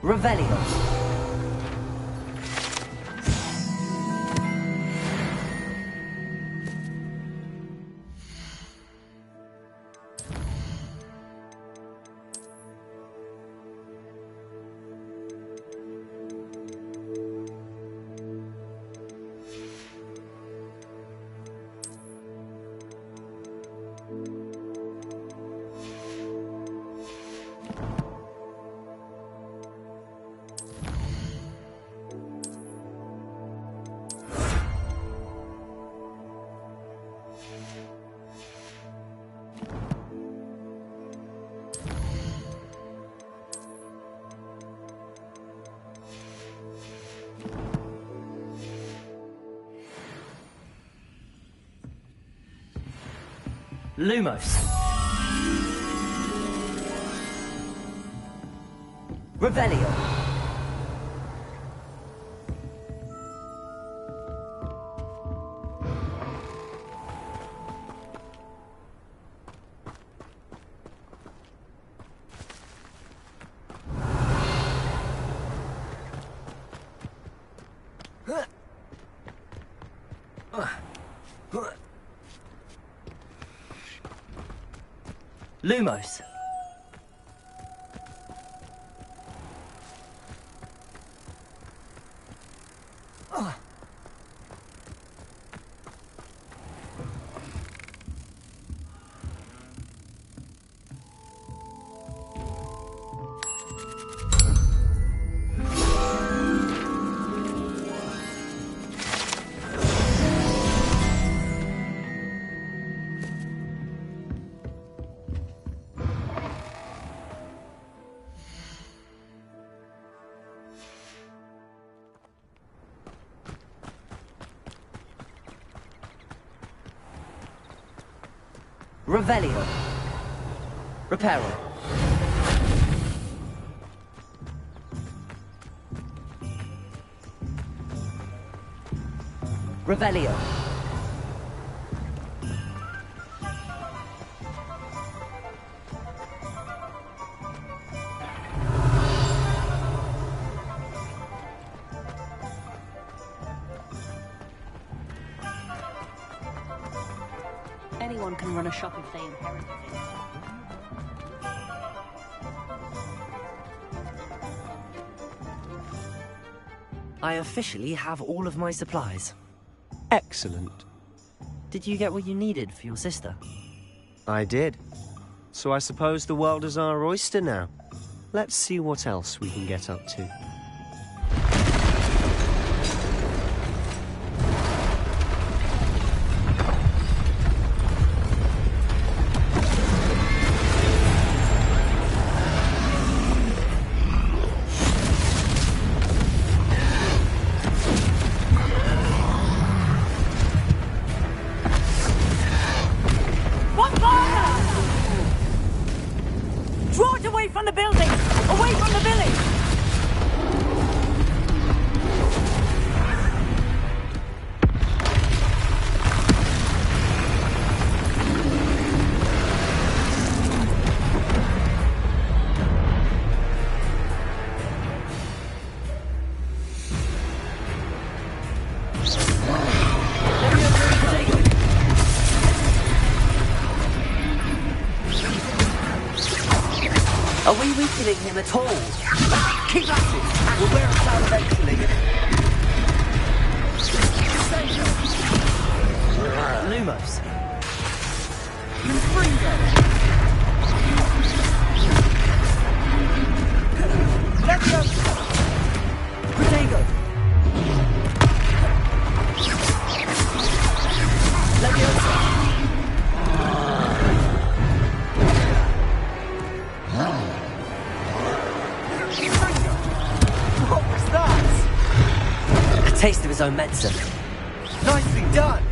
Revelio. Lumos. Revelio. Lumos. Revelio. Reparo. Revelio. Anyone can run a shop if they inherit it. I officially have all of my supplies. Excellent. Did you get what you needed for your sister? I did. So I suppose the world is our oyster now. Let's see what else we can get up to. Are we weakening him at all? Keep at it! We'll wear us down eventually. Lumos. Leviosa! Protego! Leviosa! What was that? A taste of his own medicine. Nicely done!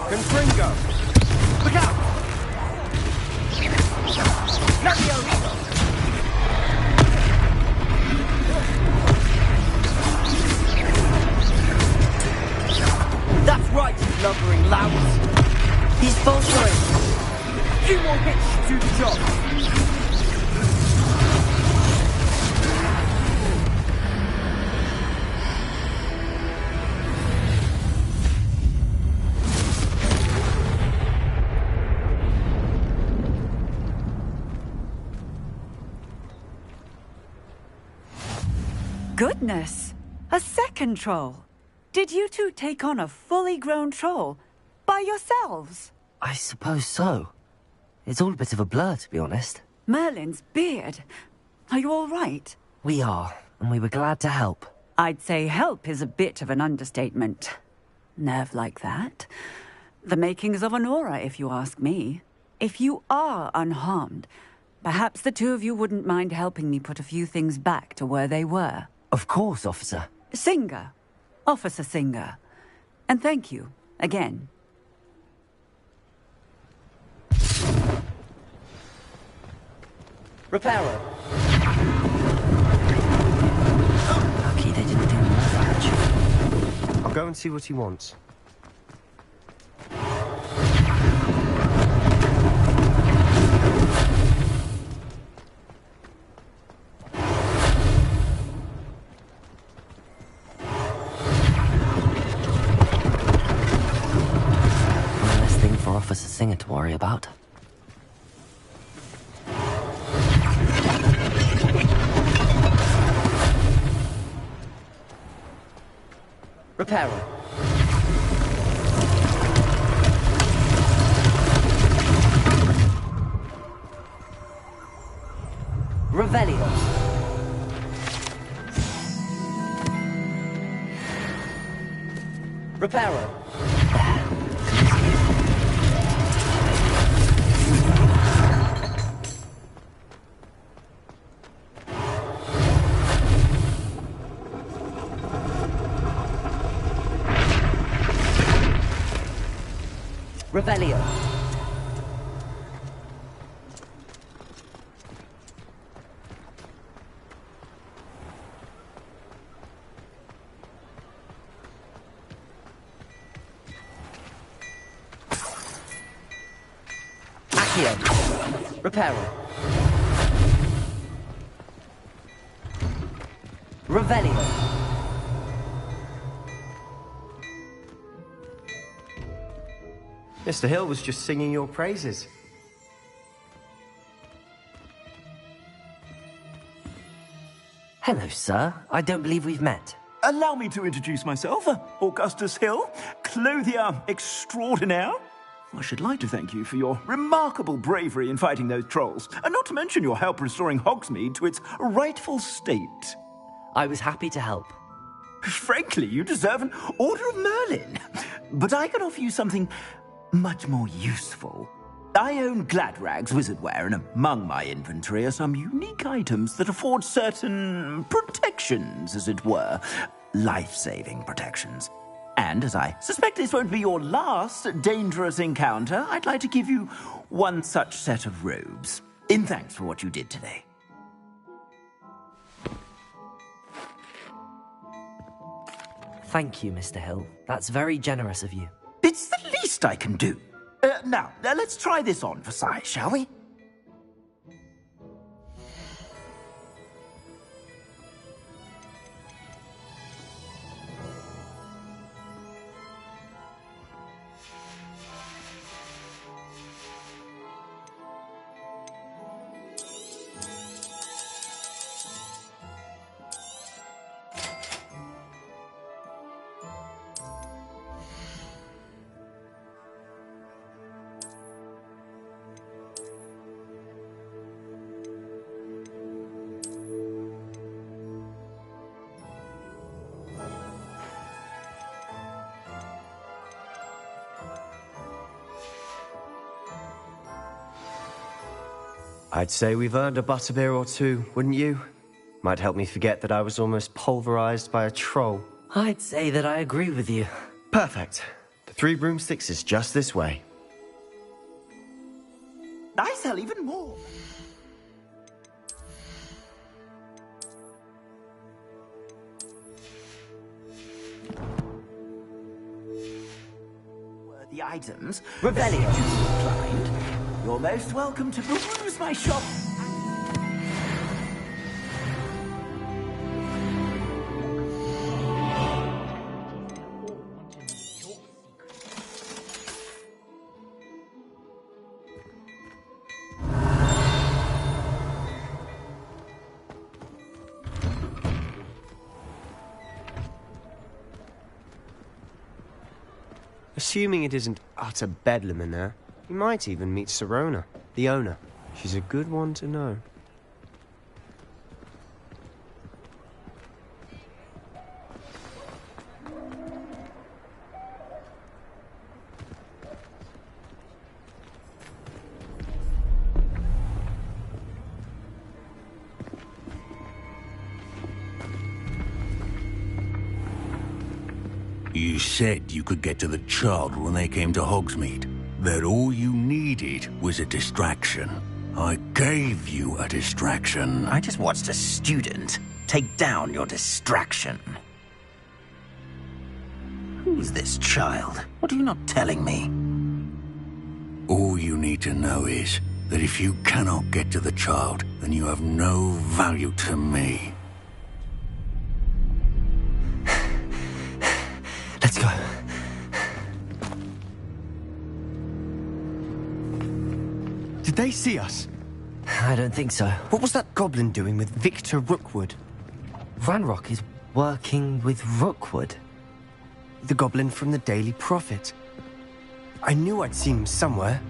Confringo! Look out! Leviosa! That's right, you lumbering lout! He's faltering! Few more hits to do the job! Goodness! A second troll! Did you two take on a fully grown troll? By yourselves? I suppose so. It's all a bit of a blur, to be honest. Merlin's beard. Are you all right? We are, and we were glad to help. I'd say help is a bit of an understatement. Nerve like that. The makings of an aura, if you ask me. If you are unharmed, perhaps the two of you wouldn't mind helping me put a few things back to where they were. Of course, officer. Singer. Officer Singer. And thank you, again. Reparo. Lucky they didn't do more damage. I'll go and see what he wants. Officer Singer to worry about. Reparo. Revelio. Reparo. Revelio. Accio. Reparo. Revelio. Mr. Hill was just singing your praises. Hello, sir. I don't believe we've met. Allow me to introduce myself, Augustus Hill, clothier extraordinaire. I should like to thank you for your remarkable bravery in fighting those trolls, and not to mention your help restoring Hogsmeade to its rightful state. I was happy to help. Frankly, you deserve an Order of Merlin. But I can offer you something much more useful. I own Gladrag's wizardware, and among my inventory are some unique items that afford certain protections, as it were. Life-saving protections. And as I suspect this won't be your last dangerous encounter, I'd like to give you one such set of robes, in thanks for what you did today. Thank you, Mr. Hill. That's very generous of you. It's the least I can do. Now, let's try this on for size, shall we? I'd say we've earned a butterbeer or two, wouldn't you? Might help me forget that I was almost pulverized by a troll. I'd say that I agree with you. Perfect. The Three Broomsticks is just this way. I sell even more. Worthy items. Rebellion. Inclined. You're most welcome to peruse my shop. Assuming it isn't utter bedlam in there, you might even meet Sirona, the owner. She's a good one to know. You said you could get to the child when they came to Hogsmeade. That all you needed was a distraction. I gave you a distraction. I just watched a student take down your distraction. Who's this child? What are you not telling me? All you need to know is that if you cannot get to the child, then you have no value to me. Let's go. Did they see us? I don't think so. What was that goblin doing with Victor Rookwood? Ranrock is working with Rookwood. The goblin from the Daily Prophet. I knew I'd seen him somewhere.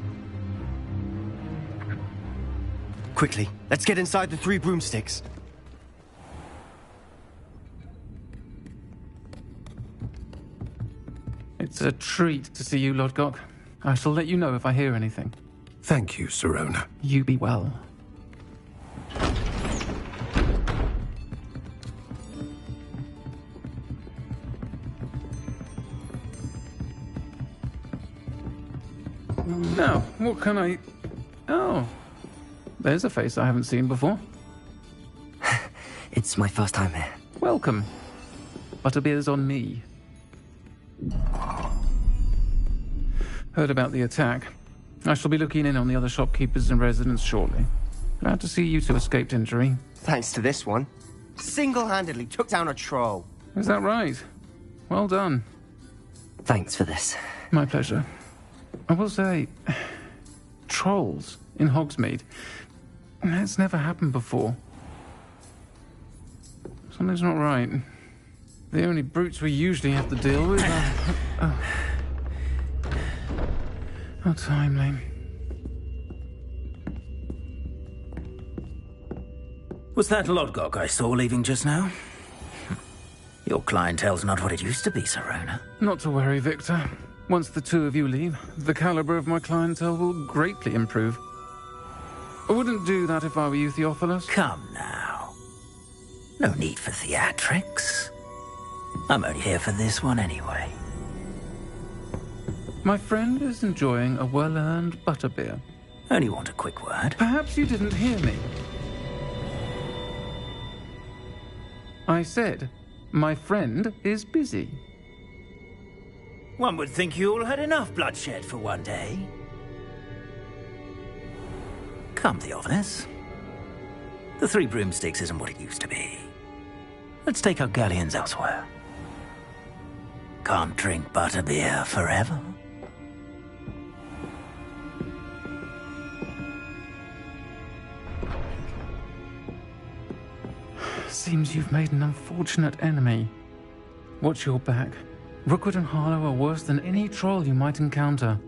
Quickly, let's get inside the 3 broomsticks. It's a treat to see you, Lodgok. I shall let you know if I hear anything. Thank you, Sirona. You be well. Now, what can I... Oh, there's a face I haven't seen before. It's my first time here. Welcome. Butterbeer's on me. Heard about the attack. I shall be looking in on the other shopkeepers and residents shortly. Glad to see you two escaped injury. Thanks to this one. Single-handedly took down a troll. Is that right? Well done. Thanks for this. My pleasure. I will say, trolls in Hogsmeade. That's never happened before. Something's not right. The only brutes we usually have to deal with are... How timely. Was that Lodgok I saw leaving just now? Your clientele's not what it used to be, Sirona. Not to worry, Victor. Once the 2 of you leave, the caliber of my clientele will greatly improve. I wouldn't do that if I were you, Theophilus. Come now. No need for theatrics. I'm only here for this one anyway. My friend is enjoying a well-earned butterbeer. Only want a quick word. Perhaps you didn't hear me. I said, my friend is busy. One would think you all had enough bloodshed for one day. Come, Theophilus. The 3 broomsticks isn't what it used to be. Let's take our galleons elsewhere. Can't drink butterbeer forever. Seems you've made an unfortunate enemy. Watch your back. Rookwood and Harlow are worse than any troll you might encounter.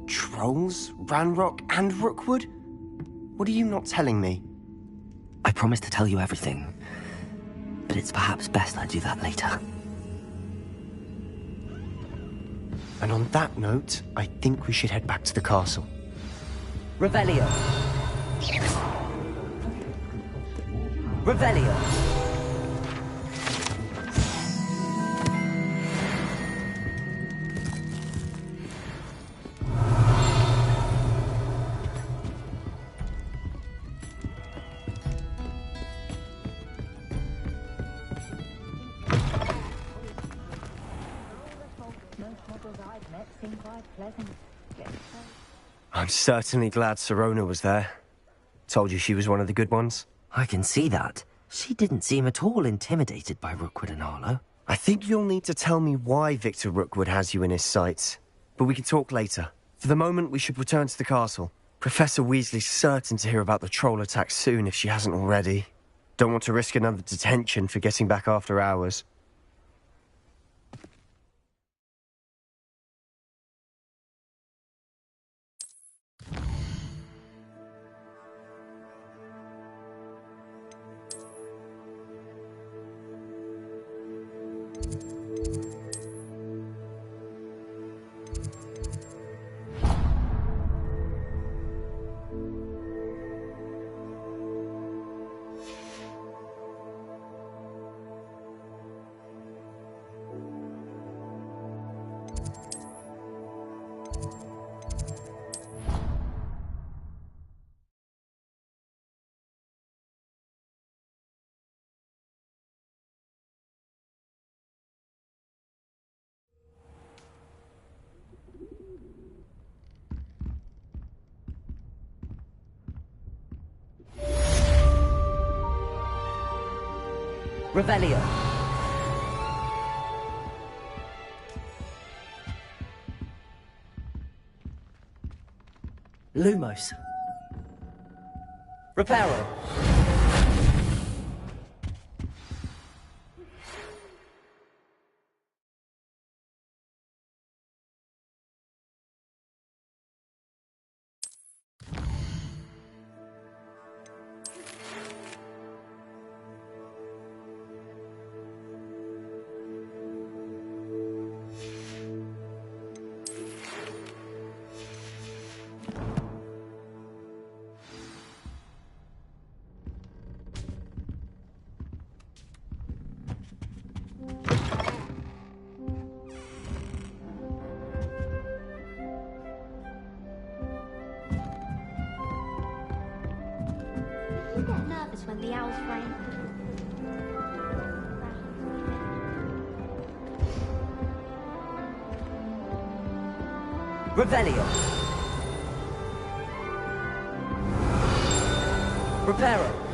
Trolls? Ranrock and Rookwood? What are you not telling me? I promise to tell you everything, but it's perhaps best I do that later. And on that note, I think we should head back to the castle. Revelio. Revelio. I'm certainly glad Sirona was there. Told you she was one of the good ones. I can see that. She didn't seem at all intimidated by Rookwood and Harlow. I think you'll need to tell me why Victor Rookwood has you in his sights. But we can talk later. For the moment, we should return to the castle. Professor Weasley's certain to hear about the troll attack soon if she hasn't already. Don't want to risk another detention for getting back after hours. Revelio. Lumos. Reparo. You get nervous when the owls rain. Revelio. Reparo.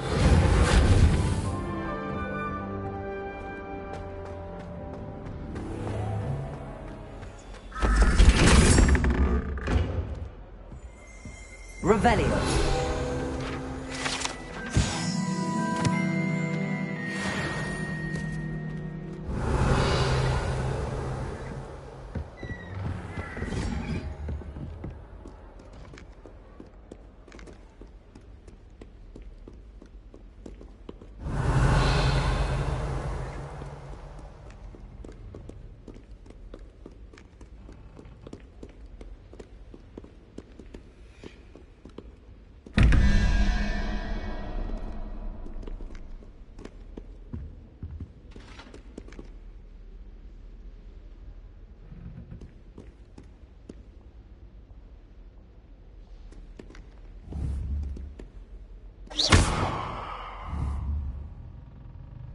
Revelio.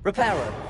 Reparo.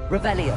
Revelio.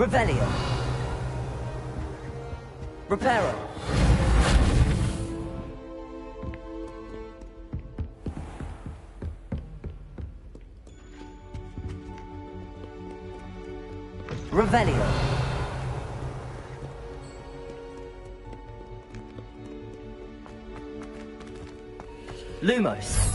Revelio. Reparo. Revelio. Lumos.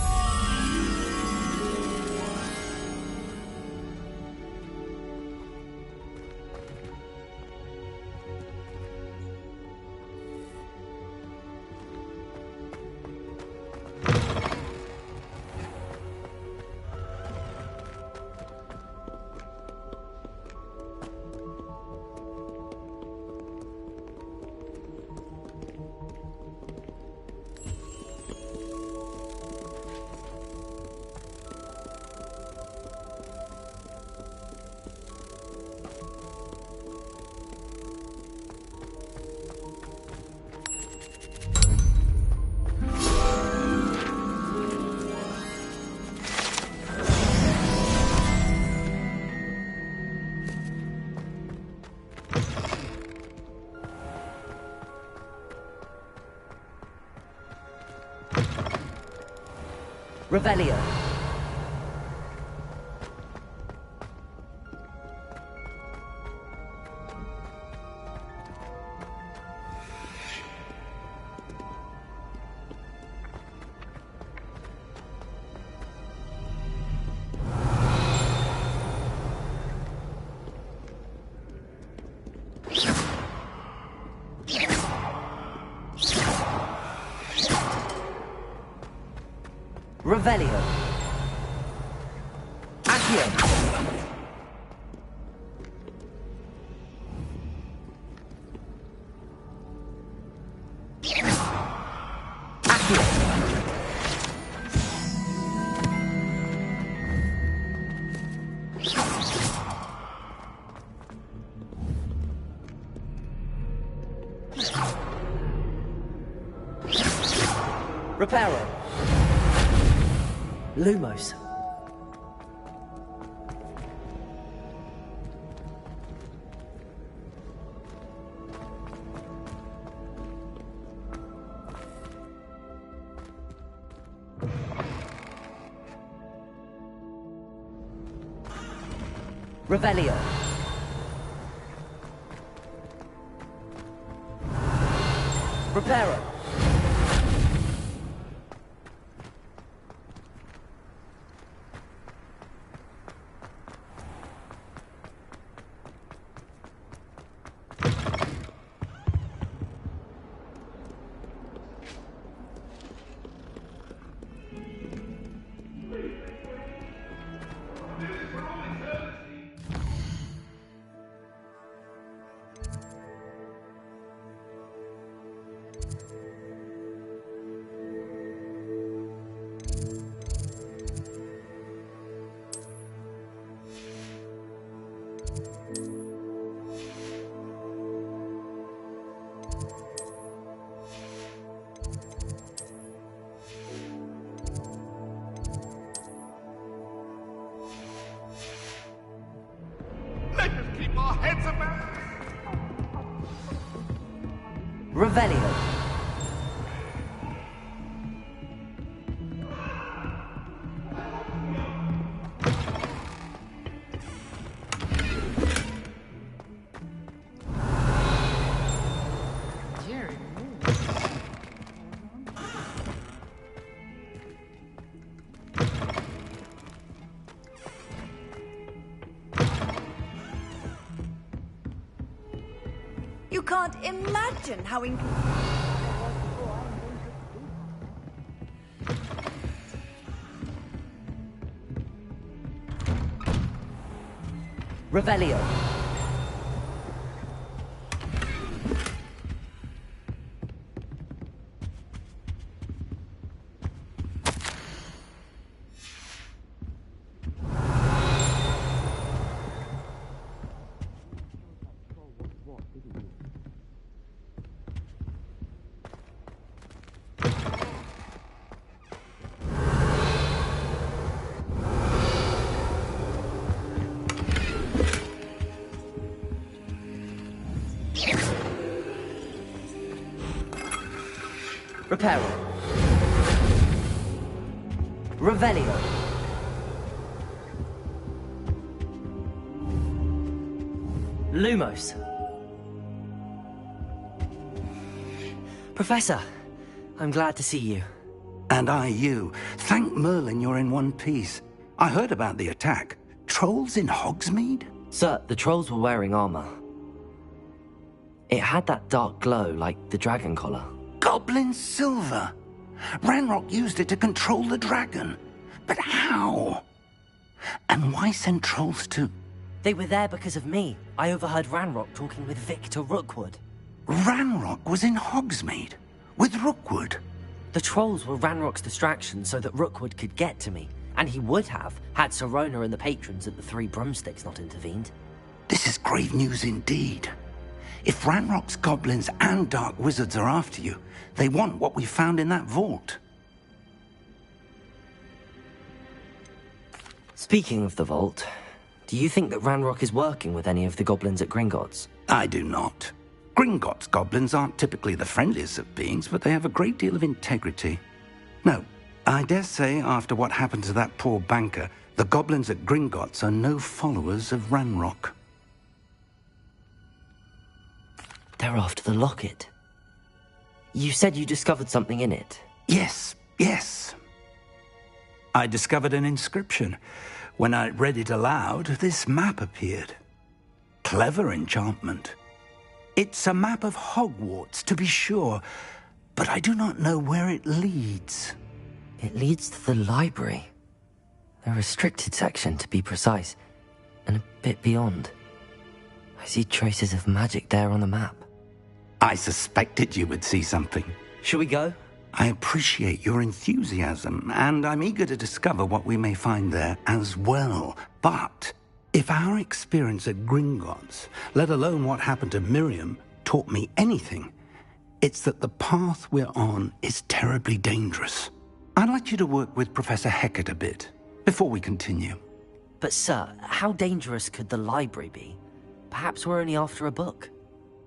Revelio. Revelio. Accio. Accio. Reparo. Lumos. Revelio. Reparo. Let us keep our heads about. Revelio. You can't imagine how Revelio. Reparo. Revelio. Lumos. Professor, I'm glad to see you. And I you. Thank Merlin you're in one piece. I heard about the attack. Trolls in Hogsmeade? Sir, the trolls were wearing armor. It had that dark glow like the dragon collar. Goblin silver! Ranrock used it to control the dragon. But how? And why send trolls to... They were there because of me. I overheard Ranrock talking with Victor Rookwood. Ranrock was in Hogsmeade? With Rookwood? The trolls were Ranrock's distraction so that Rookwood could get to me. And he would have, had Sirona and the patrons at the Three Broomsticks not intervened. This is grave news indeed. If Ranrock's goblins and dark wizards are after you, they want what we found in that vault. Speaking of the vault, do you think that Ranrock is working with any of the goblins at Gringotts? I do not. Gringotts goblins aren't typically the friendliest of beings, but they have a great deal of integrity. No, I dare say, after what happened to that poor banker, the goblins at Gringotts are no followers of Ranrock. They're after the locket. You said you discovered something in it. Yes. I discovered an inscription. When I read it aloud, this map appeared. Clever enchantment. It's a map of Hogwarts, to be sure, but I do not know where it leads. It leads to the library. A restricted section, to be precise, and a bit beyond. I see traces of magic there on the map. I suspected you would see something. Shall we go? I appreciate your enthusiasm, and I'm eager to discover what we may find there as well. But if our experience at Gringotts, let alone what happened to Miriam, taught me anything, it's that the path we're on is terribly dangerous. I'd like you to work with Professor Hecat a bit before we continue. But sir, how dangerous could the library be? Perhaps we're only after a book.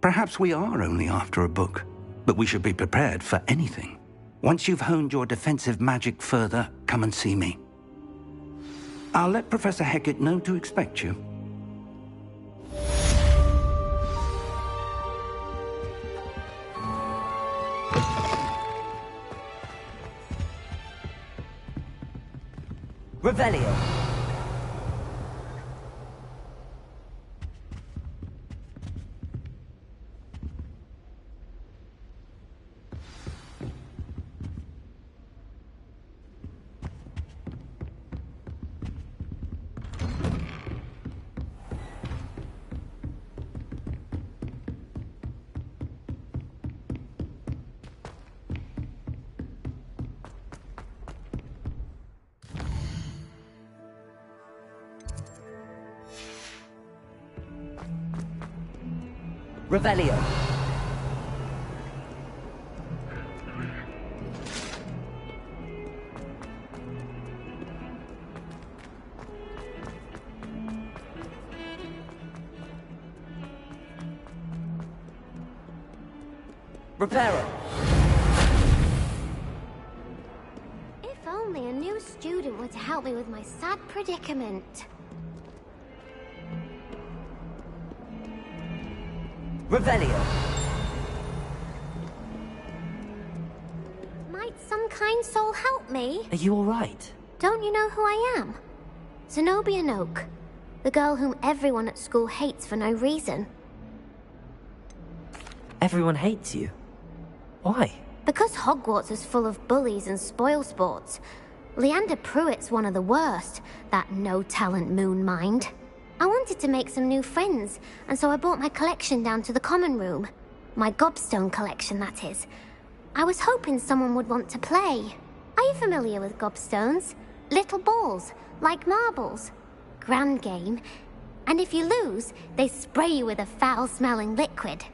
Perhaps we are only after a book, but we should be prepared for anything. Once you've honed your defensive magic further, come and see me. I'll let Professor Hecat know to expect you. Revelio. Revelio. Reparo. If only a new student were to help me with my sad predicament. Revelio. Might some kind soul help me? Are you all right? Don't you know who I am? Zenobia Noak, the girl whom everyone at school hates for no reason. Everyone hates you. Why? Because Hogwarts is full of bullies and spoilsports. Leander Pruitt's one of the worst, that no-talent moon mind. I wanted to make some new friends, and so I brought my collection down to the common room. My gobstone collection, that is. I was hoping someone would want to play. Are you familiar with gobstones? Little balls, like marbles. Grand game. And if you lose, they spray you with a foul-smelling liquid.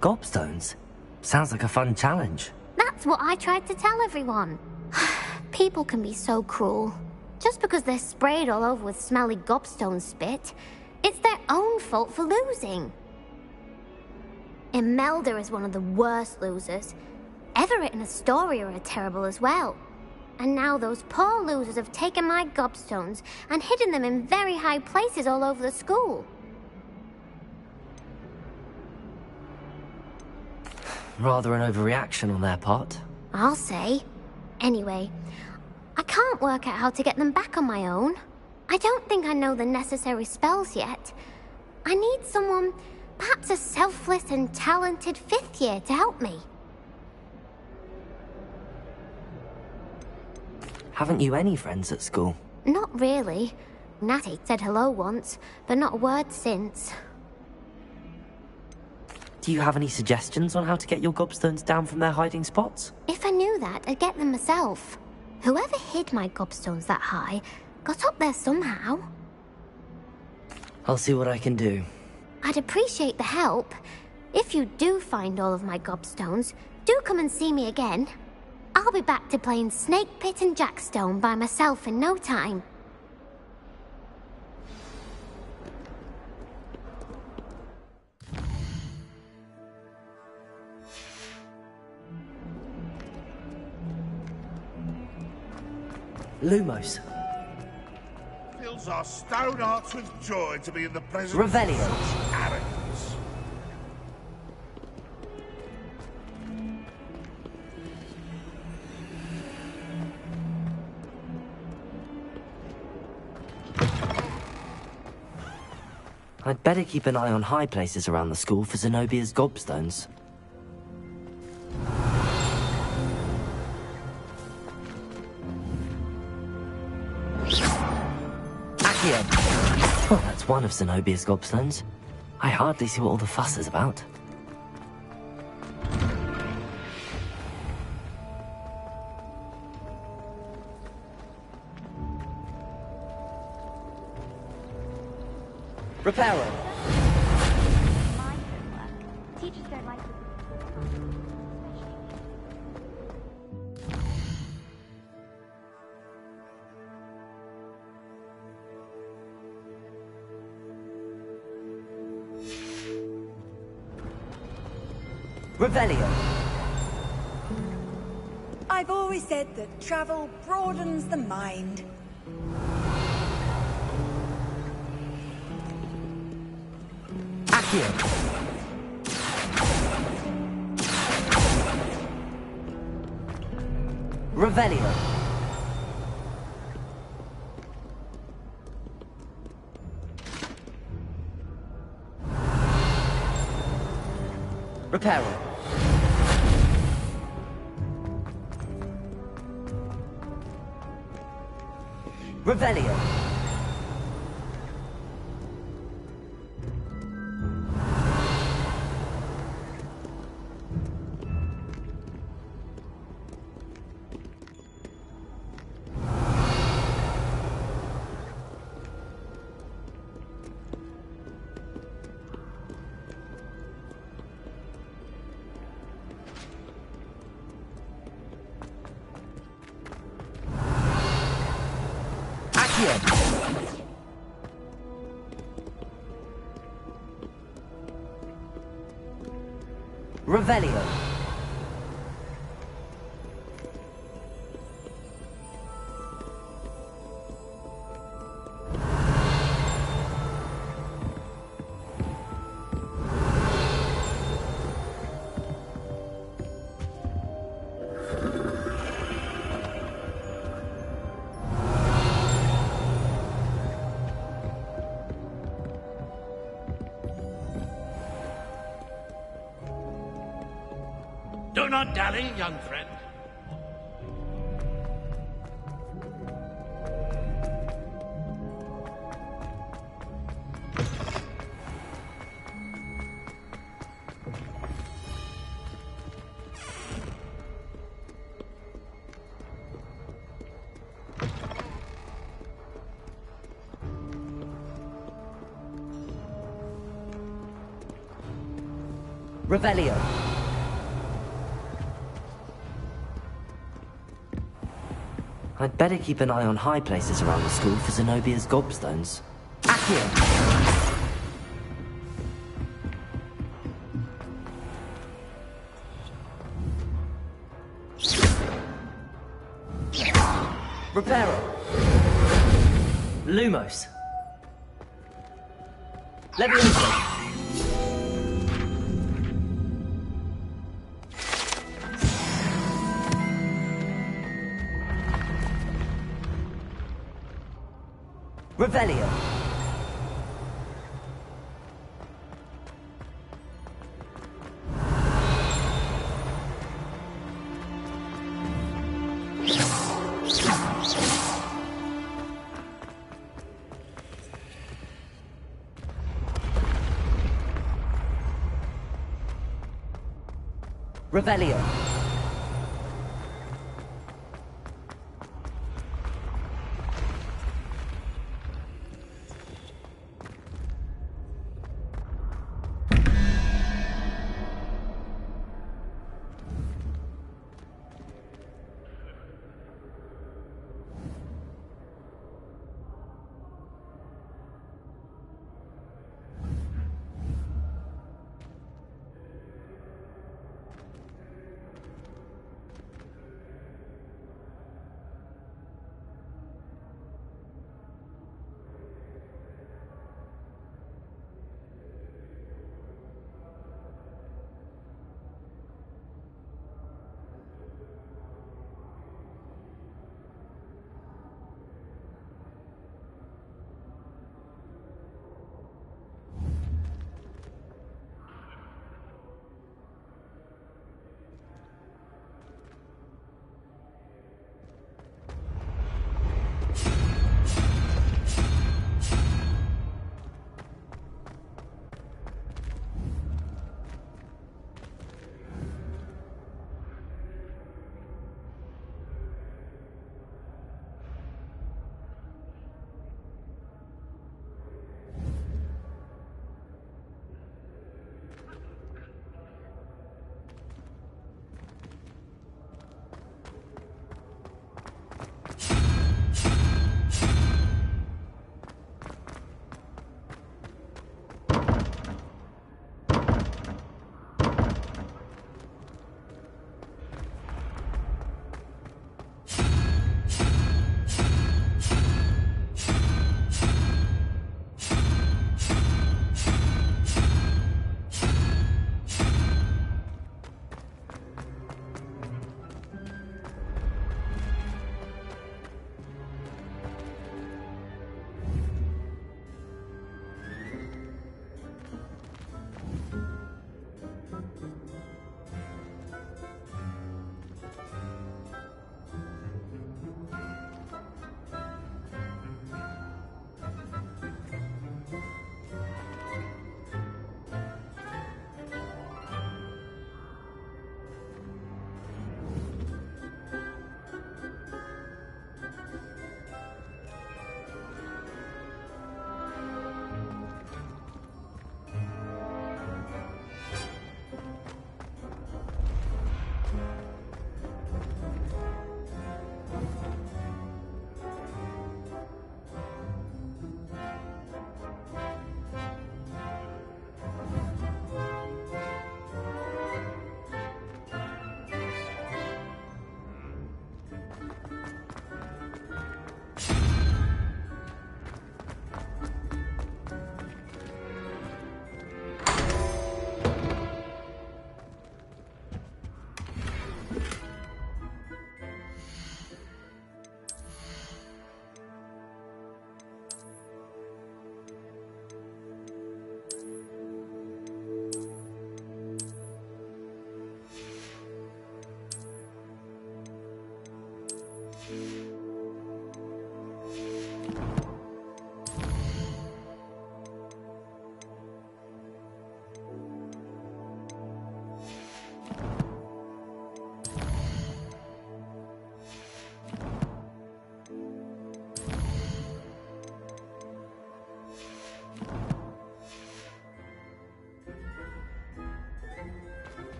Gobstones? Sounds like a fun challenge. That's what I tried to tell everyone. People can be so cruel. Just because they're sprayed all over with smelly gobstone spit, it's their own fault for losing. Imelda is one of the worst losers. Everett and Astoria are terrible as well. And now those poor losers have taken my gobstones and hidden them in very high places all over the school. Rather an overreaction on their part. I'll say. Anyway, I can't work out how to get them back on my own. I don't think I know the necessary spells yet. I need someone, perhaps a selfless and talented fifth year to help me. Haven't you any friends at school? Not really. Natty said hello once, but not a word since. Do you have any suggestions on how to get your gobstones down from their hiding spots? If I knew that, I'd get them myself. Whoever hid my gobstones that high got up there somehow. I'll see what I can do. I'd appreciate the help. If you do find all of my gobstones, do come and see me again. I'll be back to playing Snake Pit and Jackstone by myself in no time. Lumos. Fills our stout hearts with joy to be in the presence Revelio. of such arrogance. I'd better keep an eye on high places around the school for Zenobia's gobstones. Well, that's one of Zenobia's gobstones. I hardly see what all the fuss is about. Reparo. Teachers don't like Revelio. I've always said that travel broadens the mind. Accio. Revelio. Reparo. Revelio. Revelio. Do not dally, young friend. Revelio. I'd better keep an eye on high places around the school for Zenobia's gobstones. Accio. Reparo. Lumos. Levioso. Revelio. Revelio.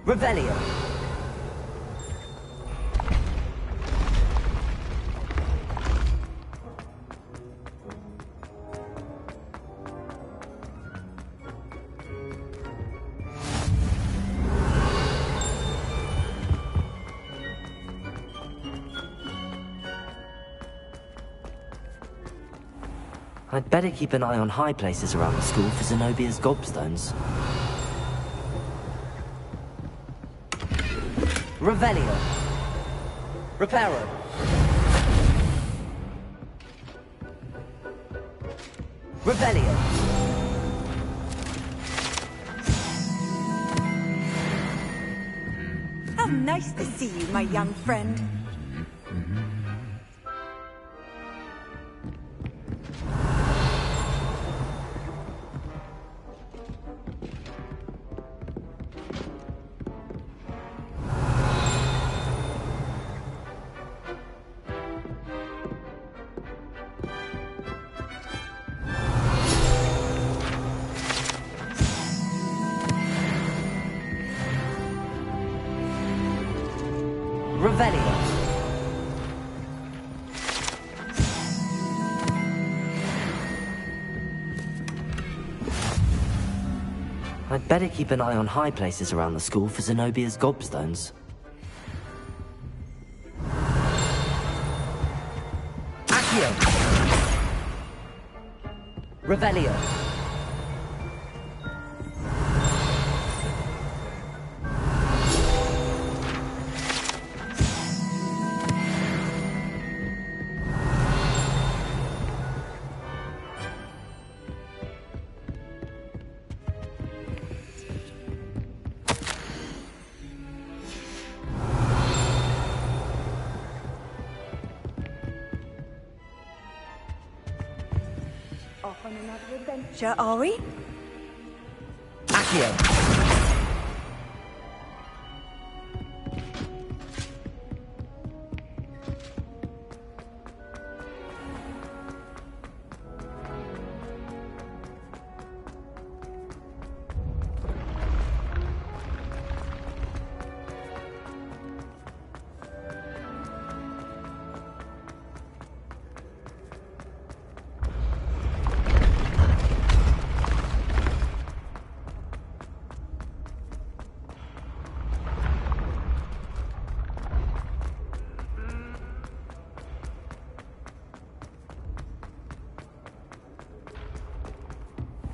Revelio. I'd better keep an eye on high places around the school for Zenobia's gobstones. Revelio. Reparo. Revelio. How nice to see you, my young friend. Revelio. I'd better keep an eye on high places around the school for Zenobia's gobstones. Accio! Revelio. Off on another adventure, are we? Accio.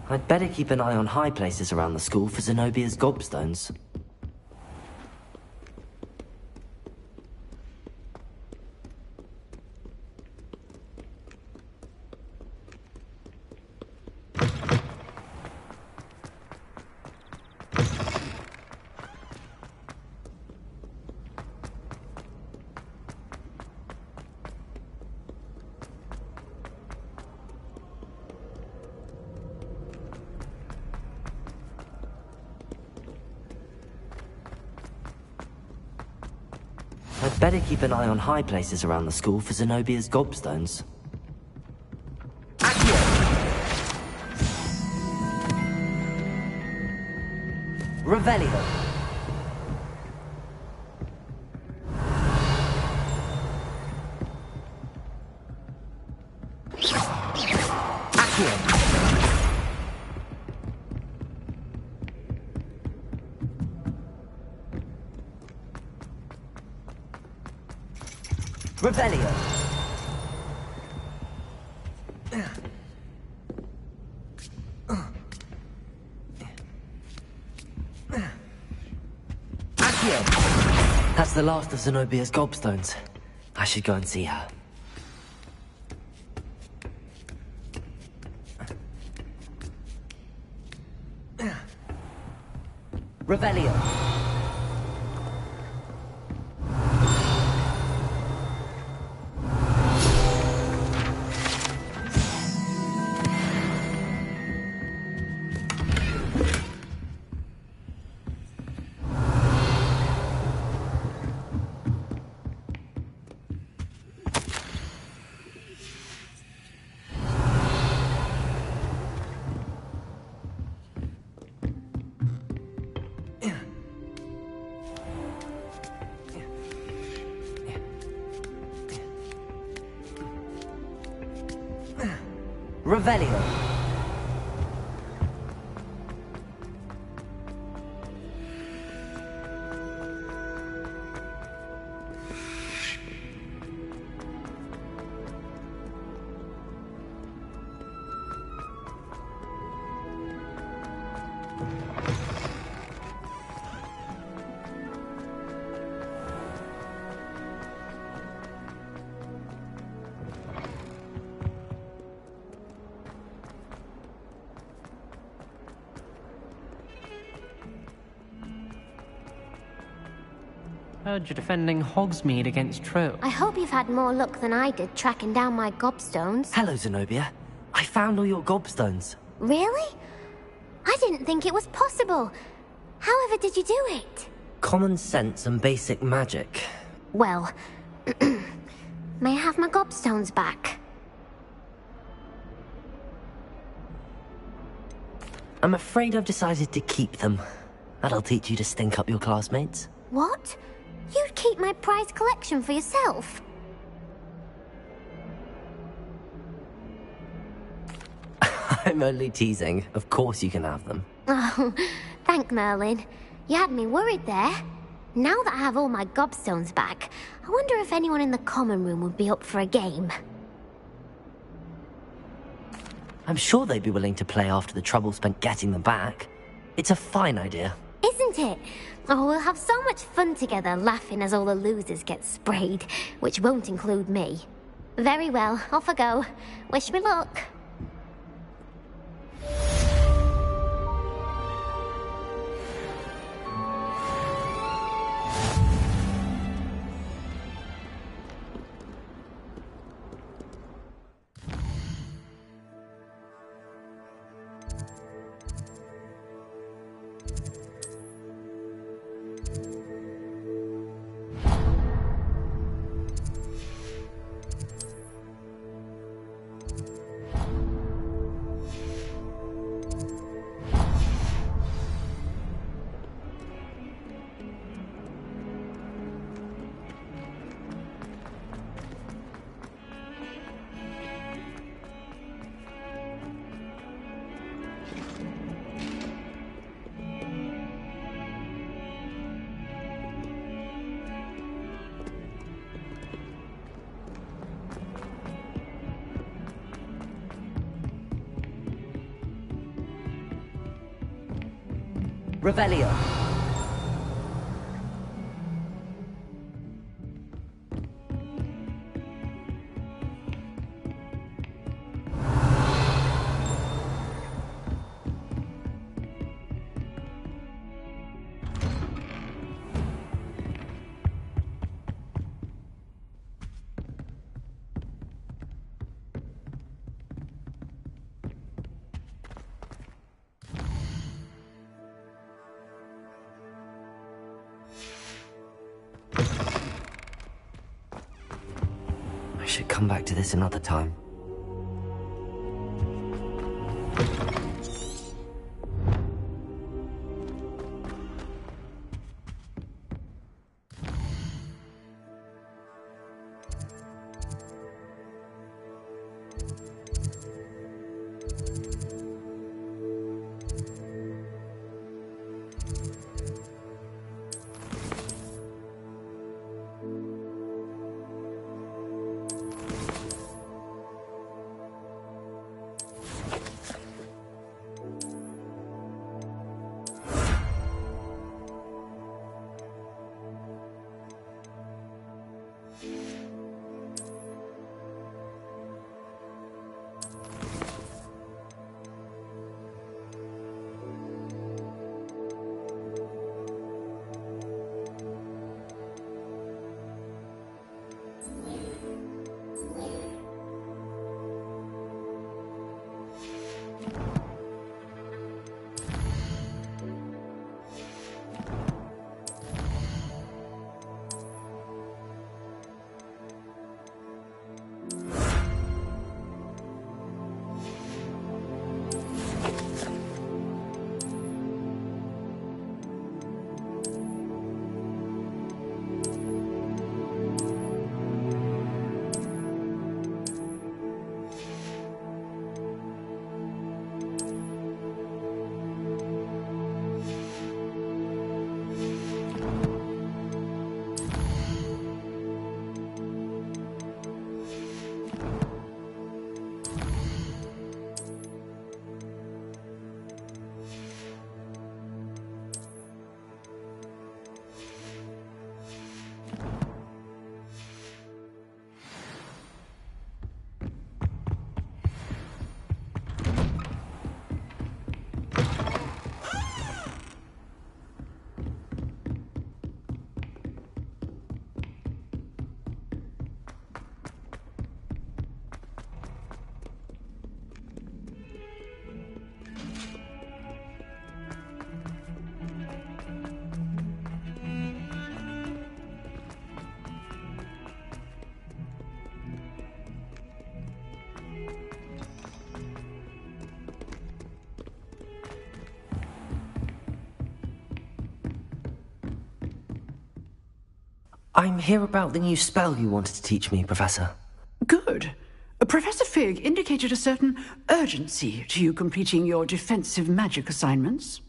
I'd better keep an eye on high places around the school for Zenobia's gobstones. I'd better keep an eye on high places around the school for Zenobia's gobstones. Accio! Revelio. Accio! Revelio. Accio. That's the last of Zenobia's gobstones. I should go and see her. Revelio. Revelio. Heard you're defending Hogsmeade against Trill. I hope you've had more luck than I did tracking down my gobstones. Hello, Zenobia. I found all your gobstones. Really? I didn't think it was possible. However did you do it? Common sense and basic magic. Well, may I have my gobstones back? I'm afraid I've decided to keep them. That'll teach you to stink up your classmates. What? You'd keep my prized collection for yourself? I'm only teasing. Of course you can have them. Oh, thank Merlin. You had me worried there. Now that I have all my gobstones back, I wonder if anyone in the common room would be up for a game. I'm sure they'd be willing to play after the trouble spent getting them back. It's a fine idea. Isn't it? Oh, we'll have so much fun together laughing as all the losers get sprayed, which won't include me. Very well, off I go. Wish me luck. Revelio. I should come back to this another time. I'm here about the new spell you wanted to teach me, Professor. Good. Professor Fig indicated a certain urgency to you completing your defensive magic assignments.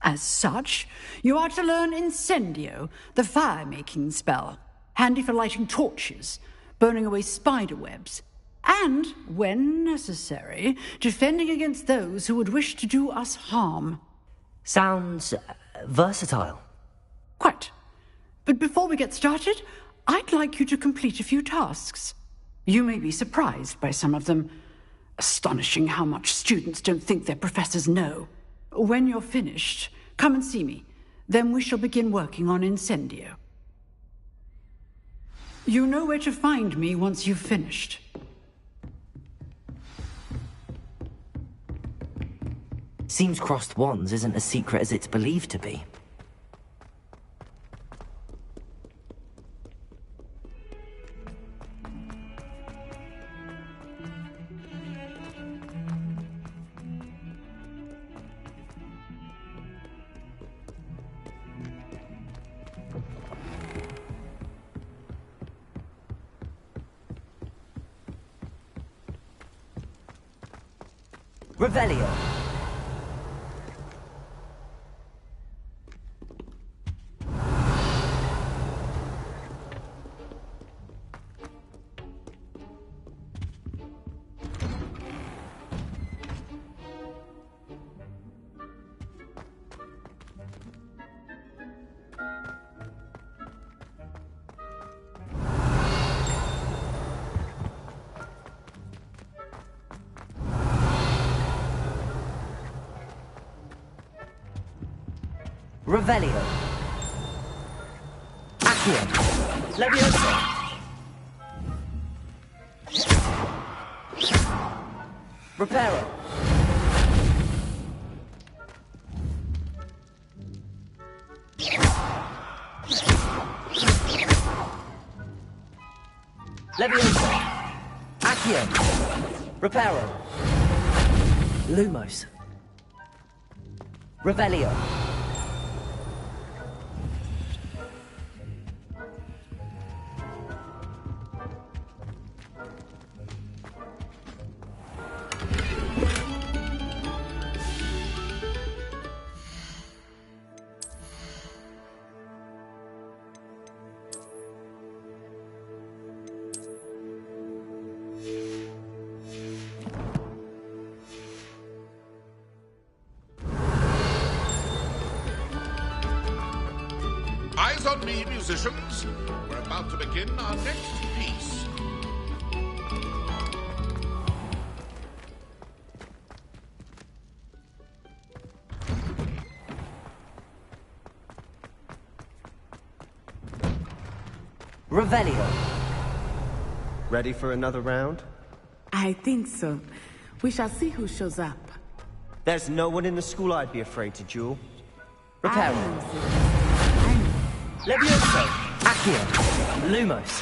As such, you are to learn Incendio, the fire-making spell, handy for lighting torches, burning away spider webs, and, when necessary, defending against those who would wish to do us harm. Sounds versatile. Quite. But before we get started, I'd like you to complete a few tasks. You may be surprised by some of them. Astonishing how much students don't think their professors know. When you're finished, come and see me. Then we shall begin working on Incendio. You know where to find me once you've finished. Seems crossed wands isn't as secret as it's believed to be. Revelio. Revelio. Accio. Leviosa. Reparo. Leviosa. Accio. Reparo. Lumos. Revelio. Eyes on me, musicians. We're about to begin our next piece. Revelio. Ready for another round? I think so. We shall see who shows up. There's no one in the school I'd be afraid to duel. Reparo. Levioso. Accio. Lumos.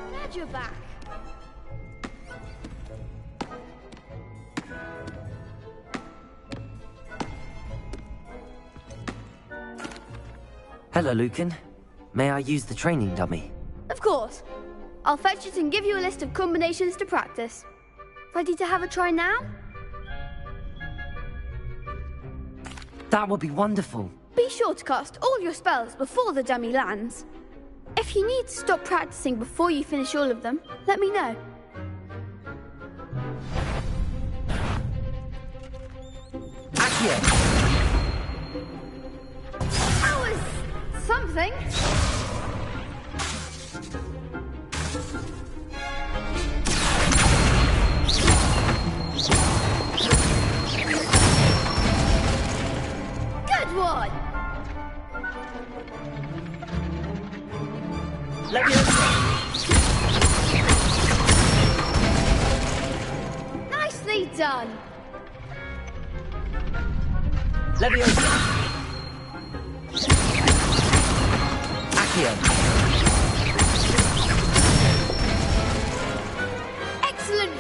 Glad you're back. Hello, Lucan. May I use the training dummy? Of course. I'll fetch it and give you a list of combinations to practice. Ready to have a try now? That would be wonderful. Be sure to cast all your spells before the dummy lands. If you need to stop practicing before you finish all of them, let me know. Accio. That was something. Good one. Nicely done. Leviosa. Accio. Excellent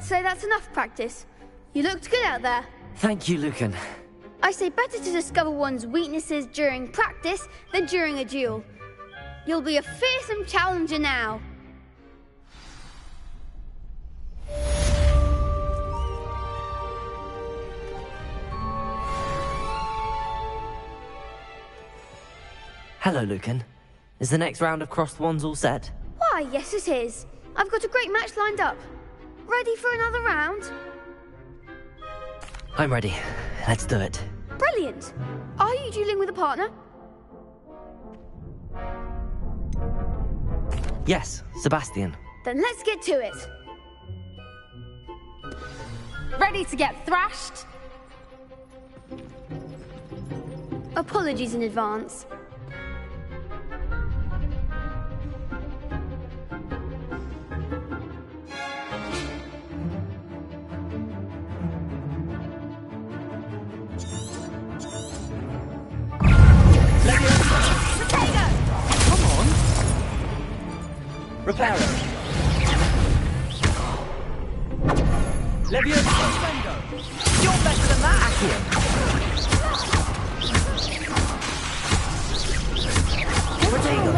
say that's enough practice. You looked good out there. Thank you, Lucan. I say better to discover one's weaknesses during practice than during a duel. You'll be a fearsome challenger now. Hello, Lucan. Is the next round of crossed wands all set? Why, yes it is. I've got a great match lined up. Ready for another round? I'm ready. Let's do it. Brilliant. Are you dueling with a partner? Yes, Sebastian. Then let's get to it. Ready to get thrashed? Apologies in advance. Reparo. Levioso. You're better than that. Accio. Protego.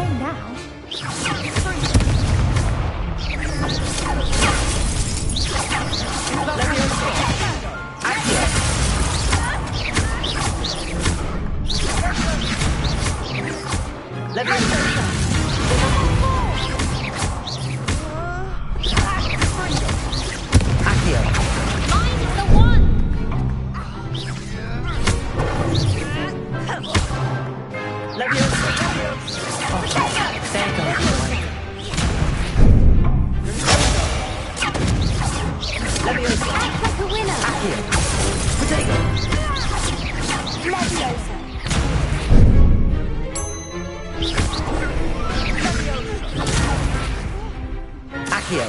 Levioso. Accio.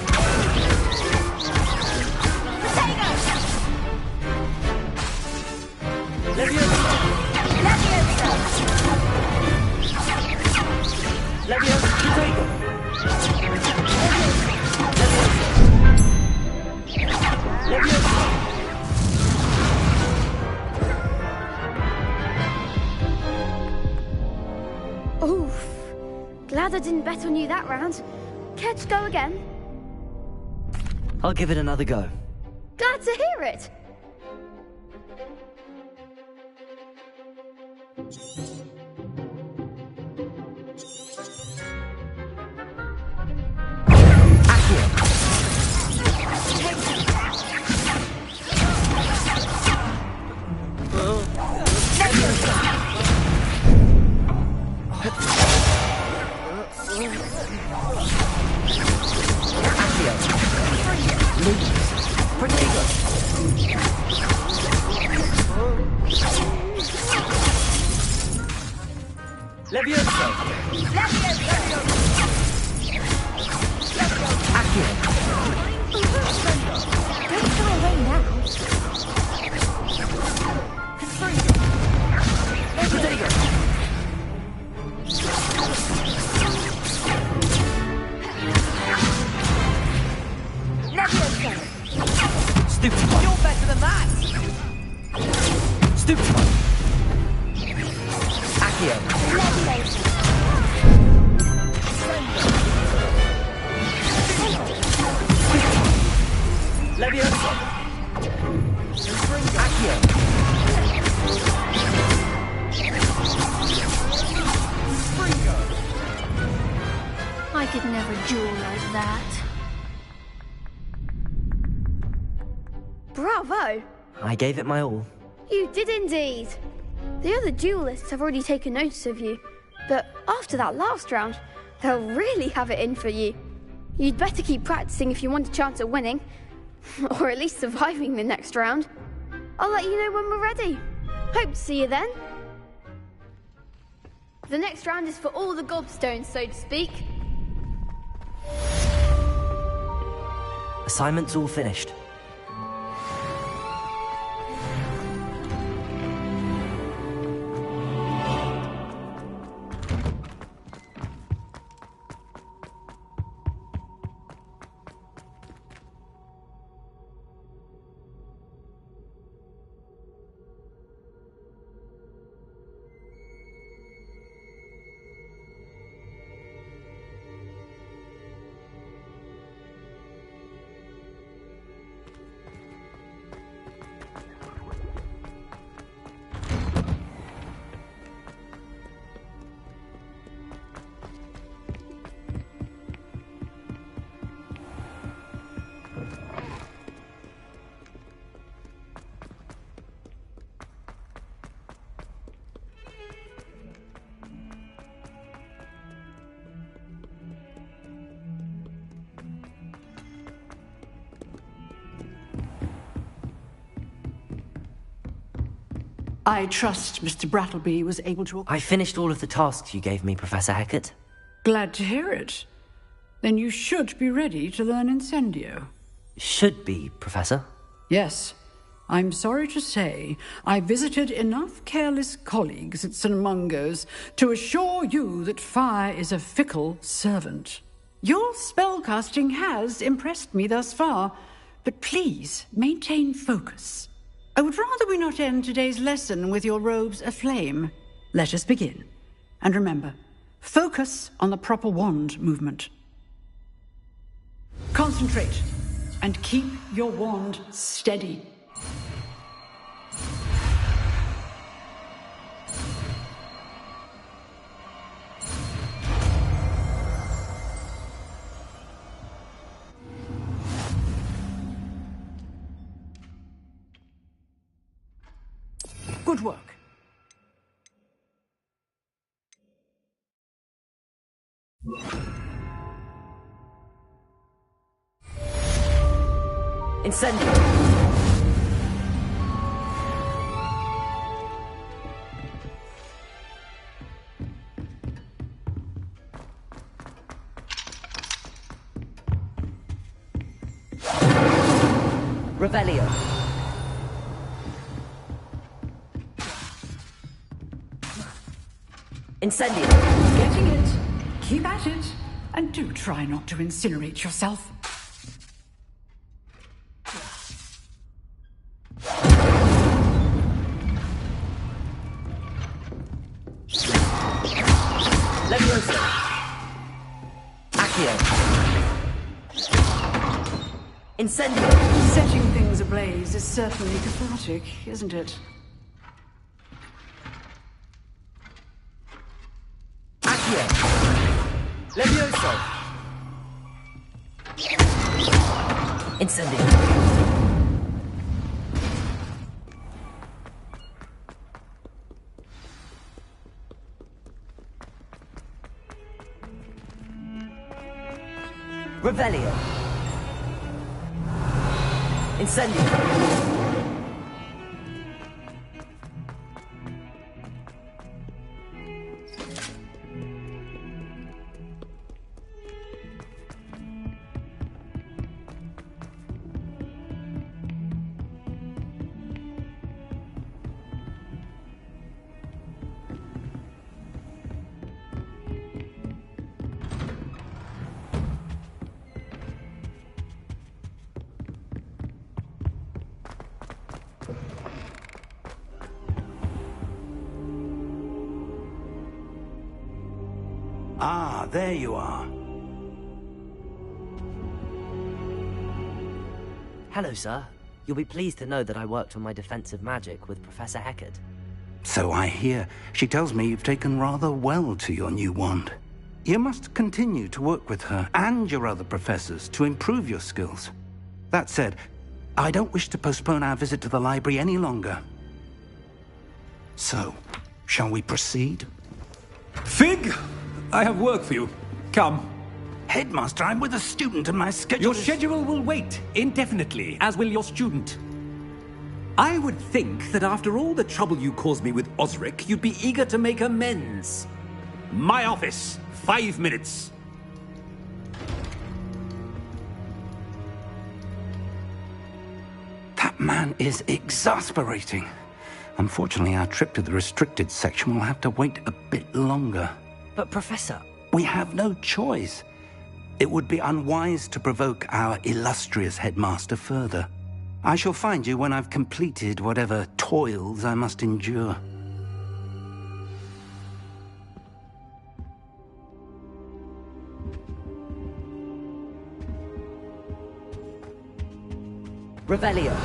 Levioso. Oof. Glad I didn't bet on you that round. Care to go again? I'll give it another go. Glad to hear it. Levioso! Accio! Don't fly away now. Protego! Levioso! Stupid one! You're better than that! Stupid one! Accio! Levioso! Accio! I could never duel like that. Bravo! I gave it my all. You did indeed. The other duelists have already taken notice of you, but after that last round, they'll really have it in for you. You'd better keep practicing if you want a chance at winning, or at least surviving the next round. I'll let you know when we're ready. Hope to see you then. The next round is for all the gobstones, so to speak. Assignment's all finished. I trust Mr. Brattleby was able to... I finished all of the tasks you gave me, Professor Hecat. Glad to hear it. Then you should be ready to learn Incendio. Should be, Professor? Yes. I'm sorry to say, I visited enough careless colleagues at St. Mungo's to assure you that fire is a fickle servant. Your spellcasting has impressed me thus far, but please maintain focus. I would rather we not end today's lesson with your robes aflame. Let us begin. And remember, focus on the proper wand movement. Concentrate, and keep your wand steady. Good work. Incendio! Revelio. Incendio. Getting it. Keep at it. And do try not to incinerate yourself. Levioso. Accio. Incendio. Setting things ablaze is certainly cathartic, isn't it? Accio. Levioso. Incendio. Revelio. Incendio. Ah, there you are. Hello, sir. You'll be pleased to know that I worked on my defensive magic with Professor Hecat. So I hear. She tells me you've taken rather well to your new wand. You must continue to work with her and your other professors to improve your skills. That said, I don't wish to postpone our visit to the library any longer. So, shall we proceed? Fig! I have work for you. Come. Headmaster, I'm with a student and my schedule Your schedule will wait indefinitely, as will your student. I would think that after all the trouble you caused me with Osric, you'd be eager to make amends. My office. 5 minutes. That man is exasperating. Unfortunately, our trip to the restricted section will have to wait a bit longer. But, Professor... We have no choice. It would be unwise to provoke our illustrious headmaster further. I shall find you when I've completed whatever toils I must endure. Revelio.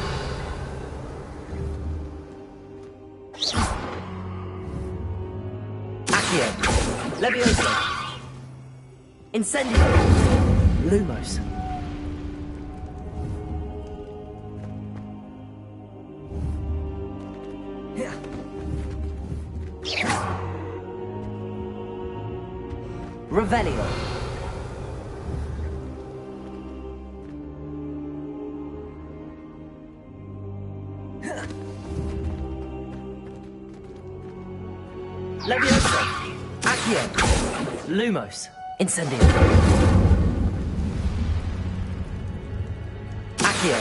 Accio. Levioso. Incendio. Lumos. Revelio. Levioso! Accio! Lumos! Incendio! Accio!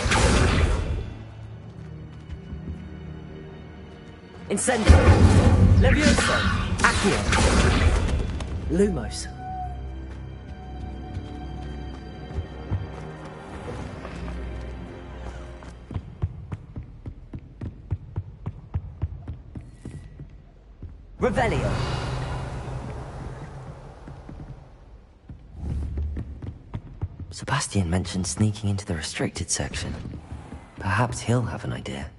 Incendio! Levioso! Accio! Lumos! Revelio! Sebastian mentioned sneaking into the restricted section. Perhaps he'll have an idea.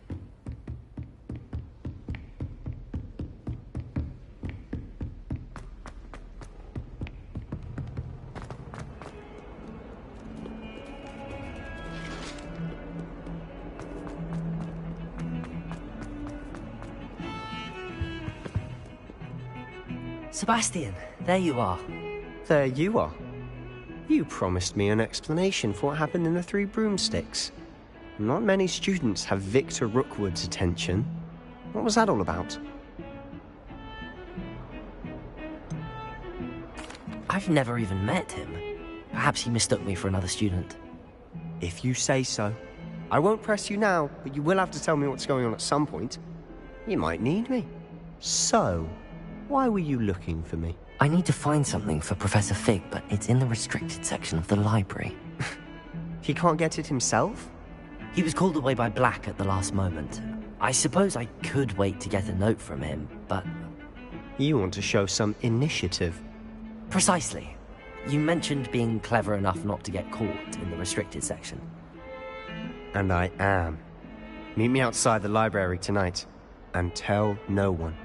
Sebastian, there you are. There you are. You promised me an explanation for what happened in the Three Broomsticks. Not many students have Victor Rookwood's attention. What was that all about? I've never even met him. Perhaps he mistook me for another student. If you say so. I won't press you now, but you will have to tell me what's going on at some point. You might need me. So, why were you looking for me? I need to find something for Professor Fig, but it's in the restricted section of the library. He can't get it himself? He was called away by Black at the last moment. I suppose I could wait to get a note from him, but... You want to show some initiative. Precisely. You mentioned being clever enough not to get caught in the restricted section. And I am. Meet me outside the library tonight, and tell no one.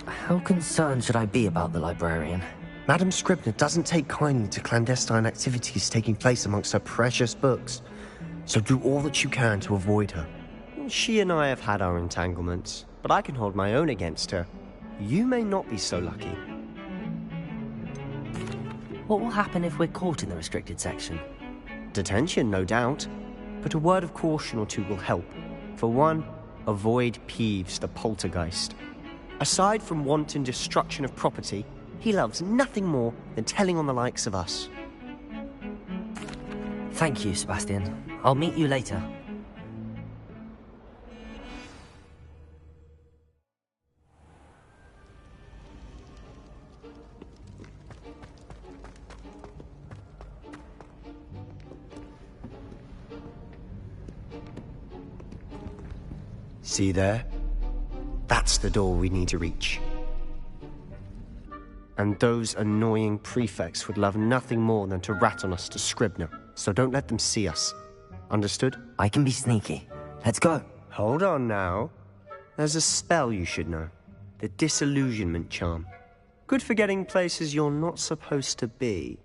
How concerned should I be about the librarian? Madam Scribner doesn't take kindly to clandestine activities taking place amongst her precious books, so do all that you can to avoid her. She and I have had our entanglements, but I can hold my own against her. You may not be so lucky. What will happen if we're caught in the restricted section? Detention, no doubt, but a word of caution or two will help. For one, avoid Peeves, the poltergeist. Aside from wanton destruction of property, he loves nothing more than telling on the likes of us. Thank you, Sebastian. I'll meet you later. See there? That's the door we need to reach. And those annoying prefects would love nothing more than to rat on us to Scribner, so don't let them see us. Understood? I can be sneaky. Let's go. Hold on now. There's a spell you should know. The Disillusionment Charm. Good for getting places you're not supposed to be.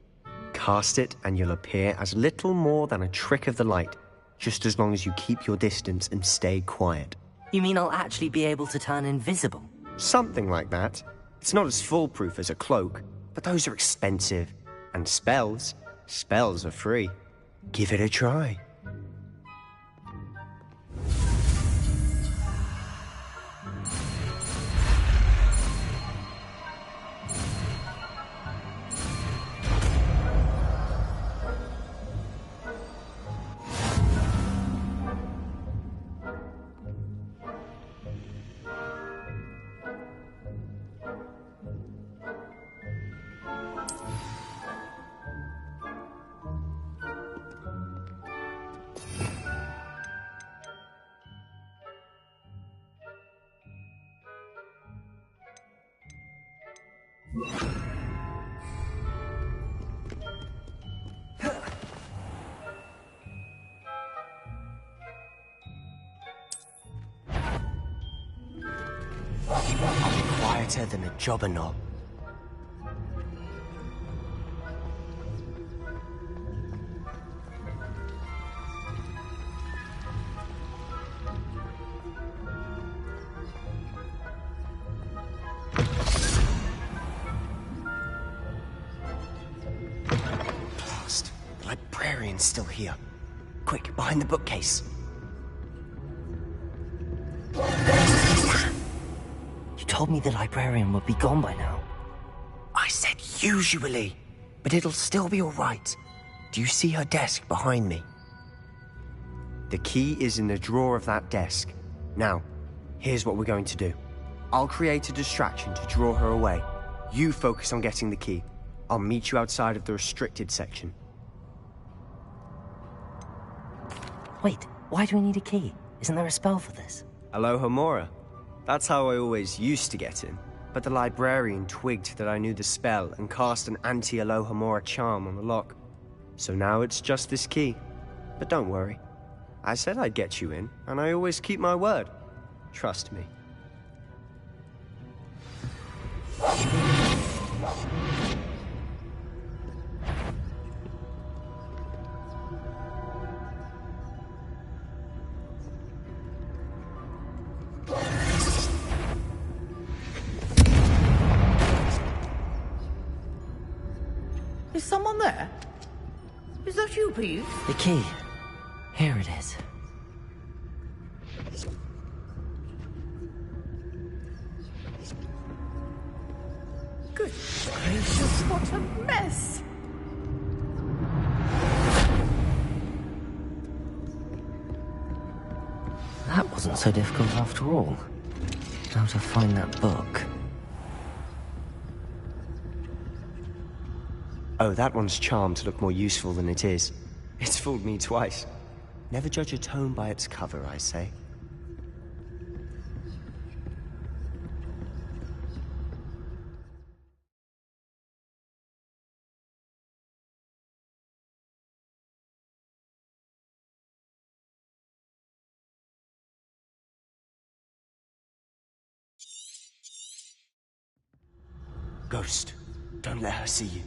Cast it and you'll appear as little more than a trick of the light, just as long as you keep your distance and stay quiet. You mean I'll actually be able to turn invisible? Something like that. It's not as foolproof as a cloak, but those are expensive. And spells are free. Give it a try. Quieter than a jobberknoll. Blast. The librarian's still here. Quick, behind the bookcase. You told me the librarian would be gone by now. I said usually, but it'll still be all right. Do you see her desk behind me? The key is in the drawer of that desk. Now, here's what we're going to do. I'll create a distraction to draw her away. You focus on getting the key. I'll meet you outside of the restricted section. Wait, why do we need a key? Isn't there a spell for this? Alohomora. That's how I always used to get in. But the librarian twigged that I knew the spell and cast an anti-Alohomora charm on the lock. So now it's just this key. But don't worry. I said I'd get you in, and I always keep my word. Trust me. Is someone there? Is that you, Pete? The key. Here it is. Good gracious, what a mess! That wasn't so difficult after all. Now to find that book. Oh, that one's charmed to look more useful than it is. It's fooled me twice. Never judge a tome by its cover, I say. Ghost, don't let her see you.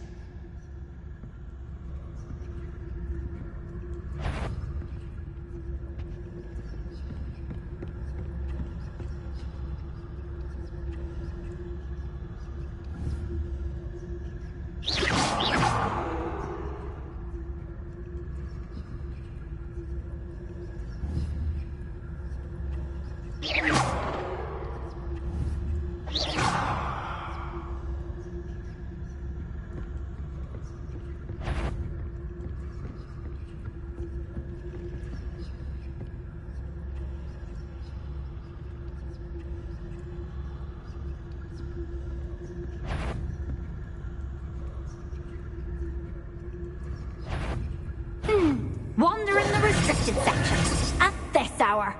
Wander in the restricted section at this hour.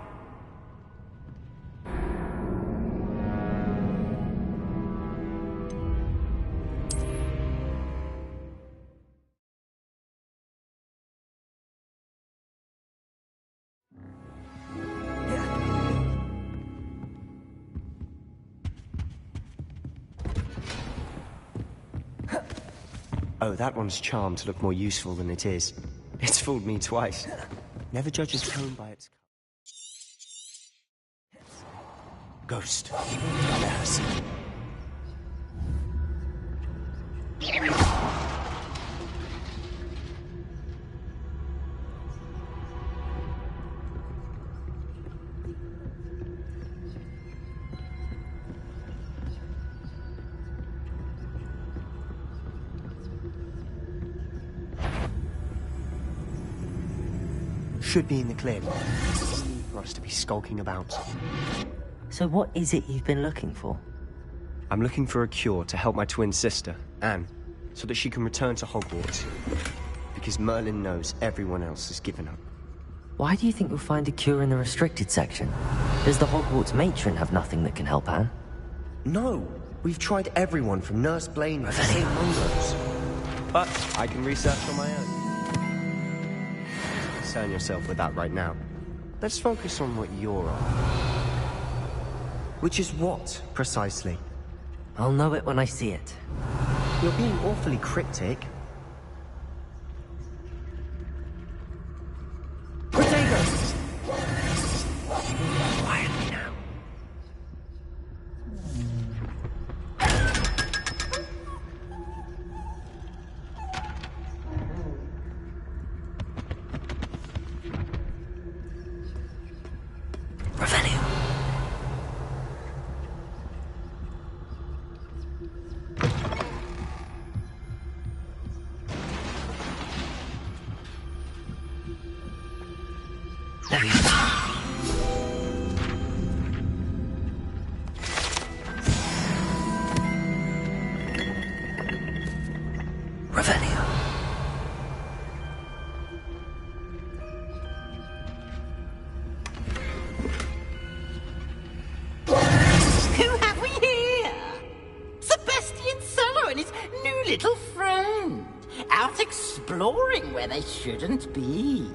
Oh, that one's charmed to look more useful than it is. It's fooled me twice. Never judge a tome by its cover. Ghost, don't let her see you. Should be in the clear. No need for us to be skulking about. So what is it you've been looking for? I'm looking for a cure to help my twin sister, Anne, so that she can return to Hogwarts. Because Merlin knows everyone else has given up. Why do you think you'll find a cure in the restricted section? Does the Hogwarts matron have nothing that can help Anne? No, we've tried everyone from Nurse Blaine to St. Mungo's. But I can research on my own. Concern yourself with that right now. Let's focus on what you're on. Which is what, precisely? I'll know it when I see it. You're being awfully cryptic. Potatoes! Quietly now. Revelio. Who have we here? Sebastian Cello and his new little friend. Out exploring where they shouldn't be.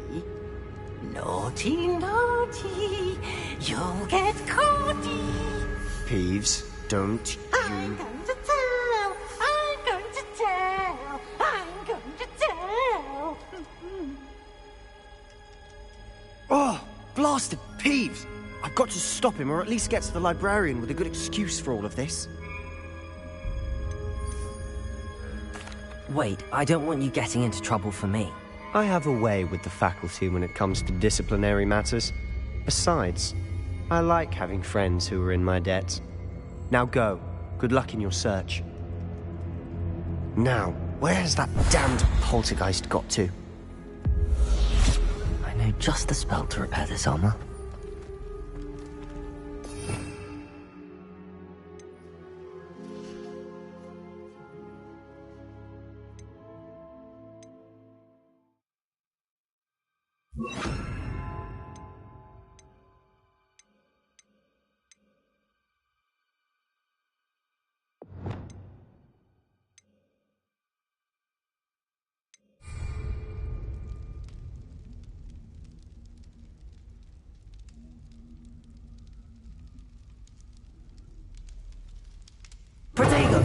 Naughty, naughty. You'll get caughty. Peeves, don't I'm going to tell. I'm going to tell. I'm going to tell. Oh, blasted Peeves! I've got to stop him, or at least get to the librarian with a good excuse for all of this. Wait, I don't want you getting into trouble for me. I have a way with the faculty when it comes to disciplinary matters. Besides, I like having friends who are in my debt. Now go. Good luck in your search. Now, where's that damned poltergeist got to? I know just the spell to repair this armor. Protego!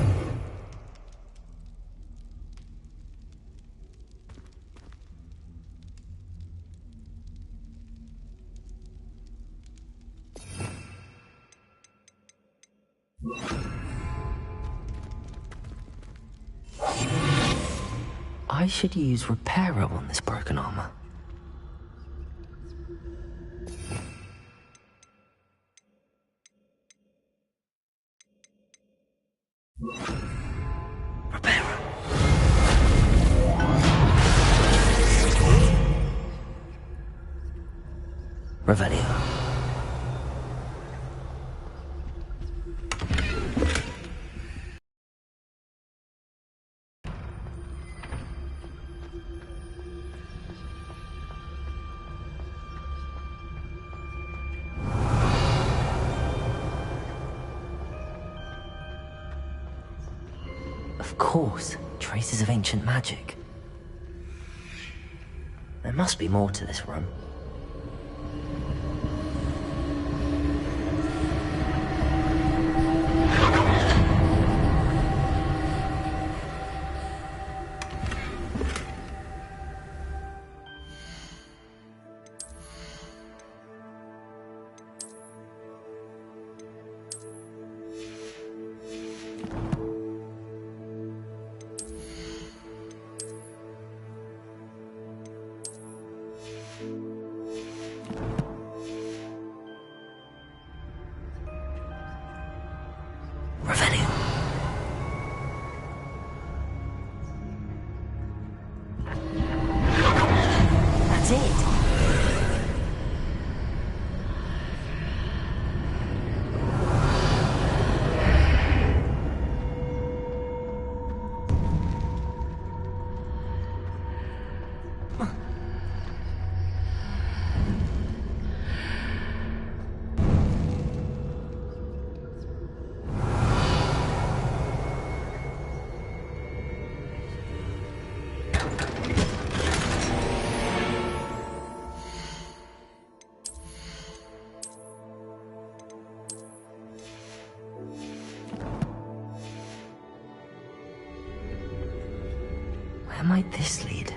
I should use Reparo on this broken armor. Reparo. Revelio. Of course, traces of ancient magic. There must be more to this room. Revelio. That's it. Where might this lead?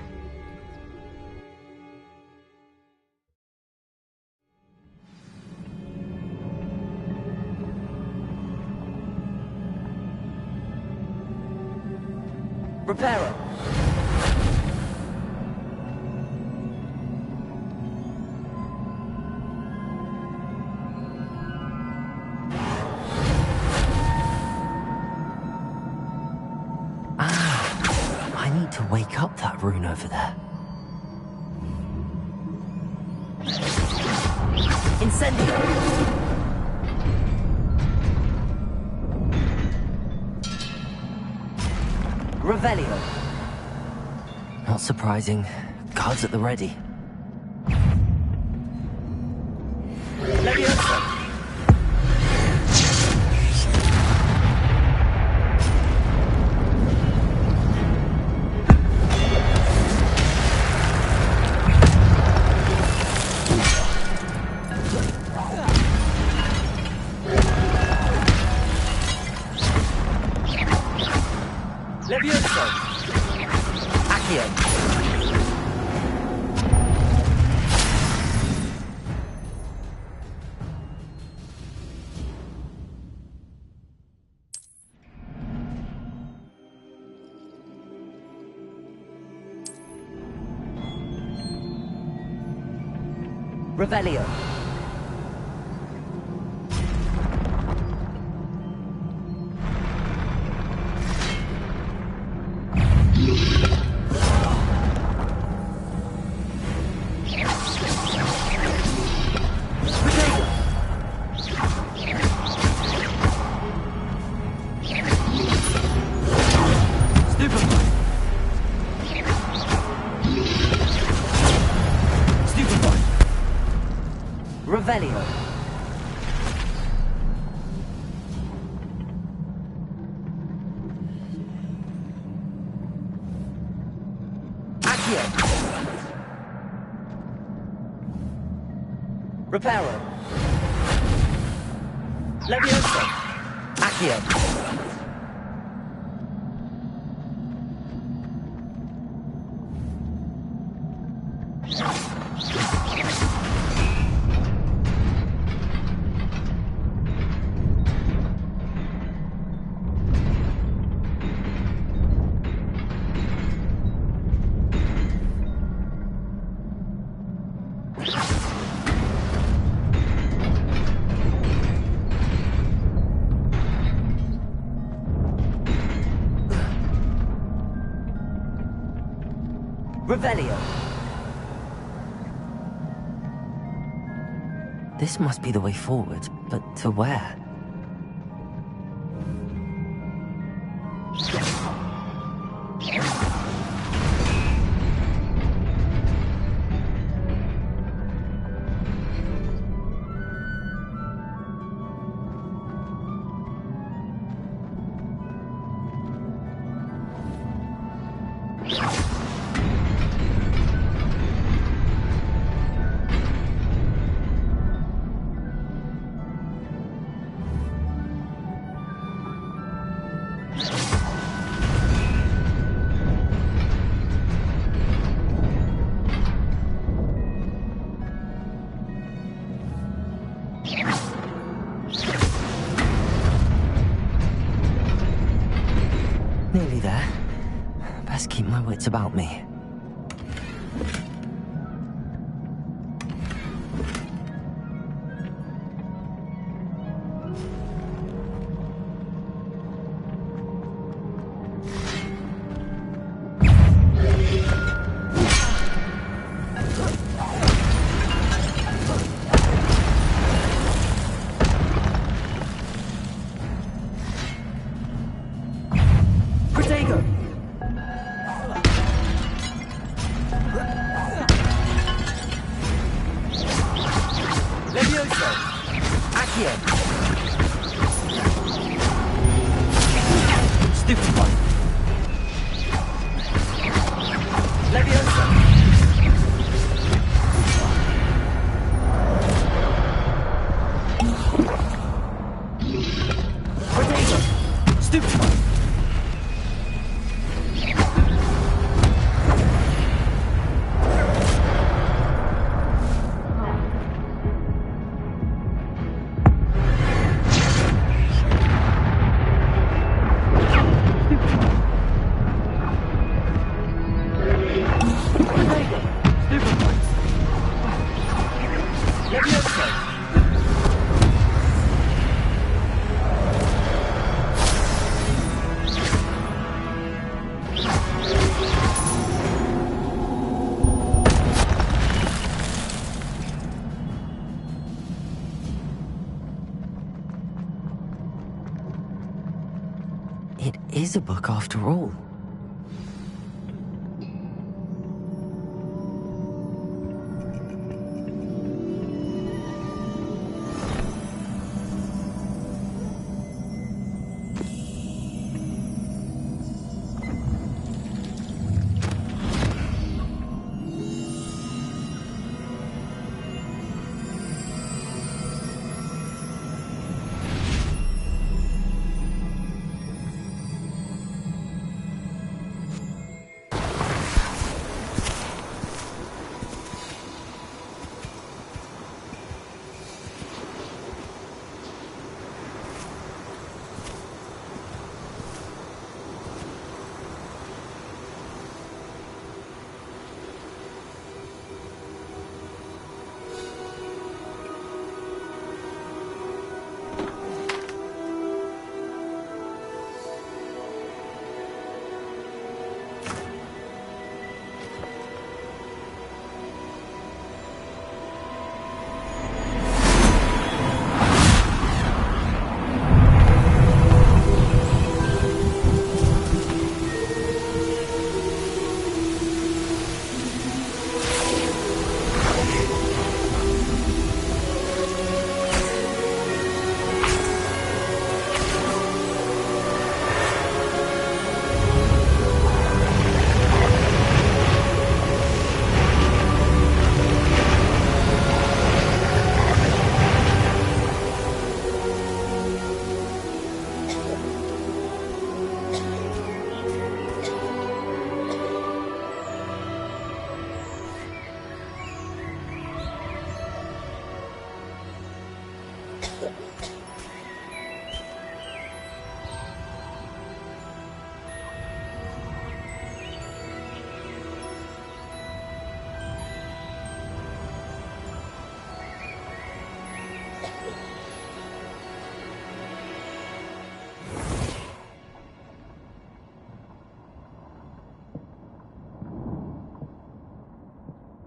Reparo. I need to wake up that rune over there. Incendio! Revelio. Not surprising. Guards at the ready. Leviosa. Leviosa. Accio. Revelio. Revelio. Accio. Reparo. Leviosa. Accio. Revelio. This must be the way forward, but to where? Nearly there. Best keep my wits about me. It is a book after all.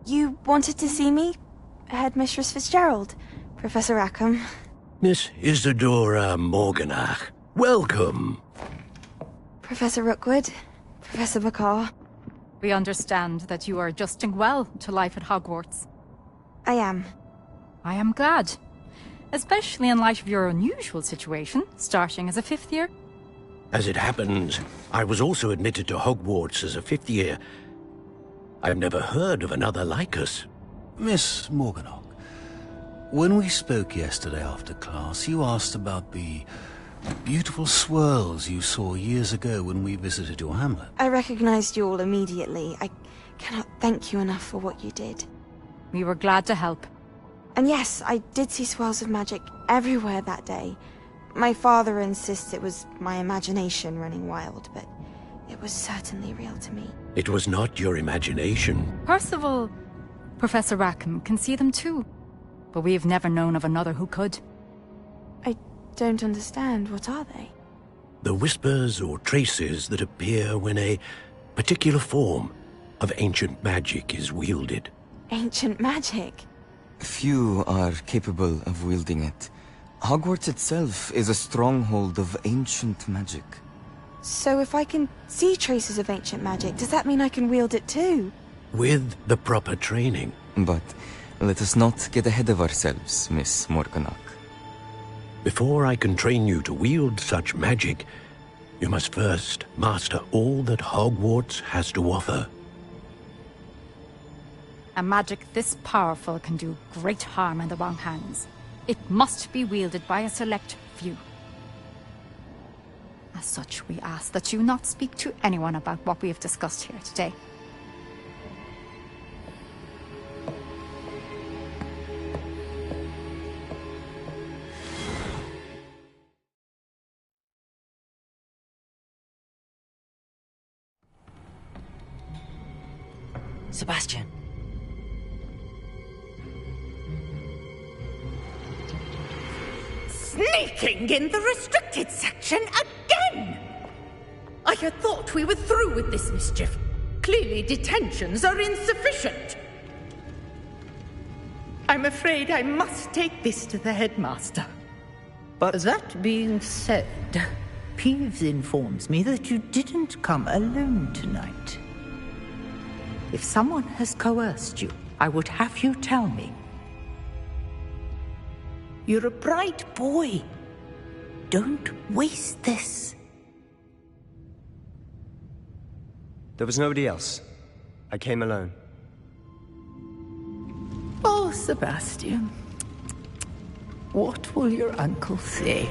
You wanted to see me? Headmistress Fitzgerald, Professor Rackham. Miss Isadora Morganach, welcome. Professor Rookwood, Professor Bakar. We understand that you are adjusting well to life at Hogwarts. I am. I am glad. Especially in light of your unusual situation, starting as a 5th year. As it happens, I was also admitted to Hogwarts as a 5th year. I've never heard of another like us. Miss Morganach, when we spoke yesterday after class, you asked about the beautiful swirls you saw years ago when we visited your hamlet. I recognized you all immediately. I cannot thank you enough for what you did. We were glad to help. And yes, I did see swirls of magic everywhere that day. My father insists it was my imagination running wild, but it was certainly real to me. It was not your imagination. Percival, Professor Rackham can see them too. But we have never known of another who could. I don't understand. What are they? The whispers or traces that appear when a particular form of ancient magic is wielded. Ancient magic? Few are capable of wielding it. Hogwarts itself is a stronghold of ancient magic. So if I can see traces of ancient magic, does that mean I can wield it too? With the proper training. But let us not get ahead of ourselves, Miss Morganach. Before I can train you to wield such magic, you must first master all that Hogwarts has to offer. A magic this powerful can do great harm in the wrong hands. It must be wielded by a select few. As such, we ask that you not speak to anyone about what we have discussed here today. Sebastian. Sneaking in the restricted section again! I had thought we were through with this mischief. Clearly detentions are insufficient. I'm afraid I must take this to the headmaster. But that being said, Peeves informs me that you didn't come alone tonight. If someone has coerced you, I would have you tell me. You're a bright boy. Don't waste this. There was nobody else. I came alone. Oh, Sebastian. What will your uncle say?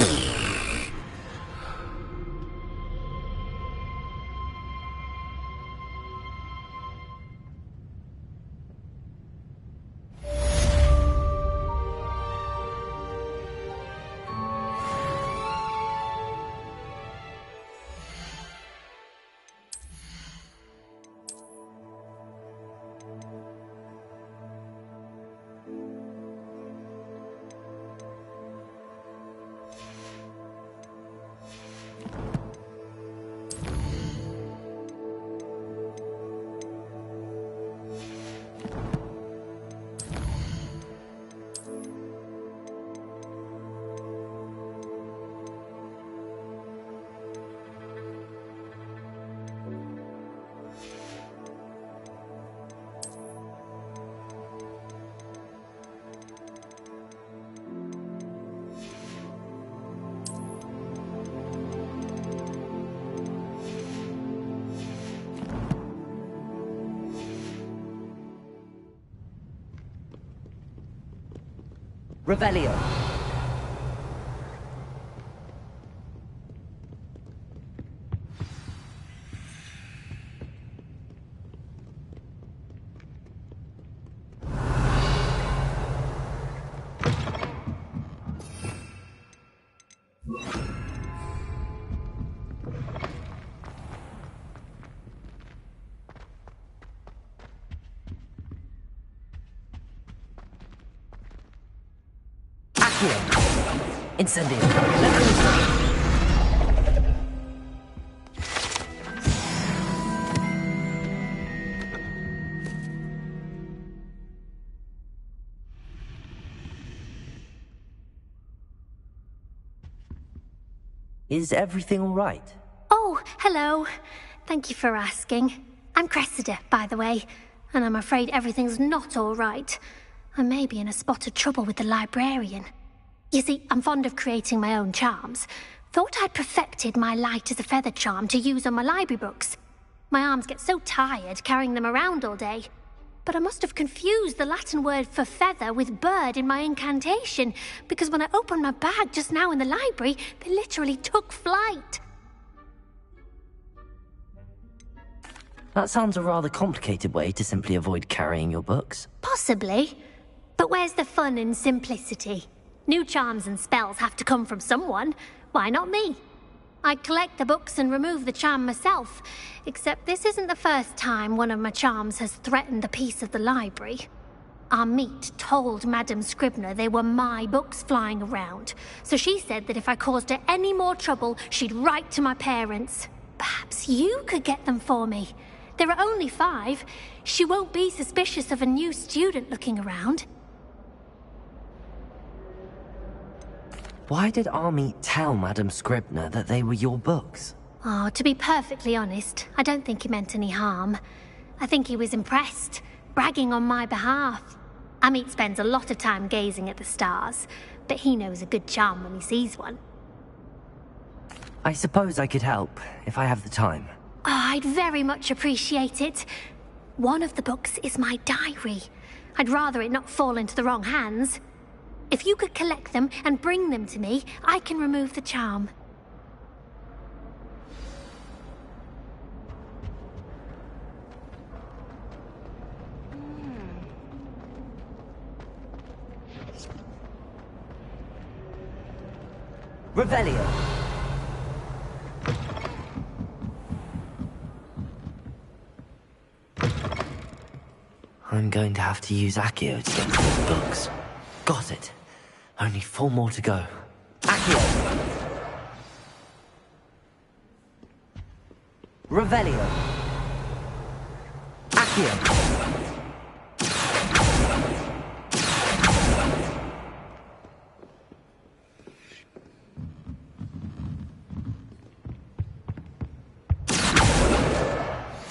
Revelio. Incendio. Is everything all right? Oh, hello. Thank you for asking. I'm Cressida, by the way, and I'm afraid everything's not all right. I may be in a spot of trouble with the librarian. You see, I'm fond of creating my own charms. Thought I'd perfected my light as a feather charm to use on my library books. My arms get so tired carrying them around all day. But I must have confused the Latin word for feather with bird in my incantation, because when I opened my bag just now in the library, they literally took flight. That sounds a rather complicated way to simply avoid carrying your books. Possibly. But where's the fun in simplicity? New charms and spells have to come from someone. Why not me? I collect the books and remove the charm myself, except this isn't the first time one of my charms has threatened the peace of the library. Our meet told Madame Scribner they were my books flying around, so she said that if I caused her any more trouble, she'd write to my parents. Perhaps you could get them for me. There are only 5. She won't be suspicious of a new student looking around. Why did Army tell Madame Scribner that they were your books? Oh, to be perfectly honest, I don't think he meant any harm. I think he was impressed, bragging on my behalf. Amit spends a lot of time gazing at the stars, but he knows a good charm when he sees one. I suppose I could help, if I have the time. Oh, I'd very much appreciate it. One of the books is my diary. I'd rather it not fall into the wrong hands. If you could collect them and bring them to me, I can remove the charm. Revelio. I'm going to have to use Accio to get to these books. Got it. Only 4 more to go. Accio! Revelio! Accio!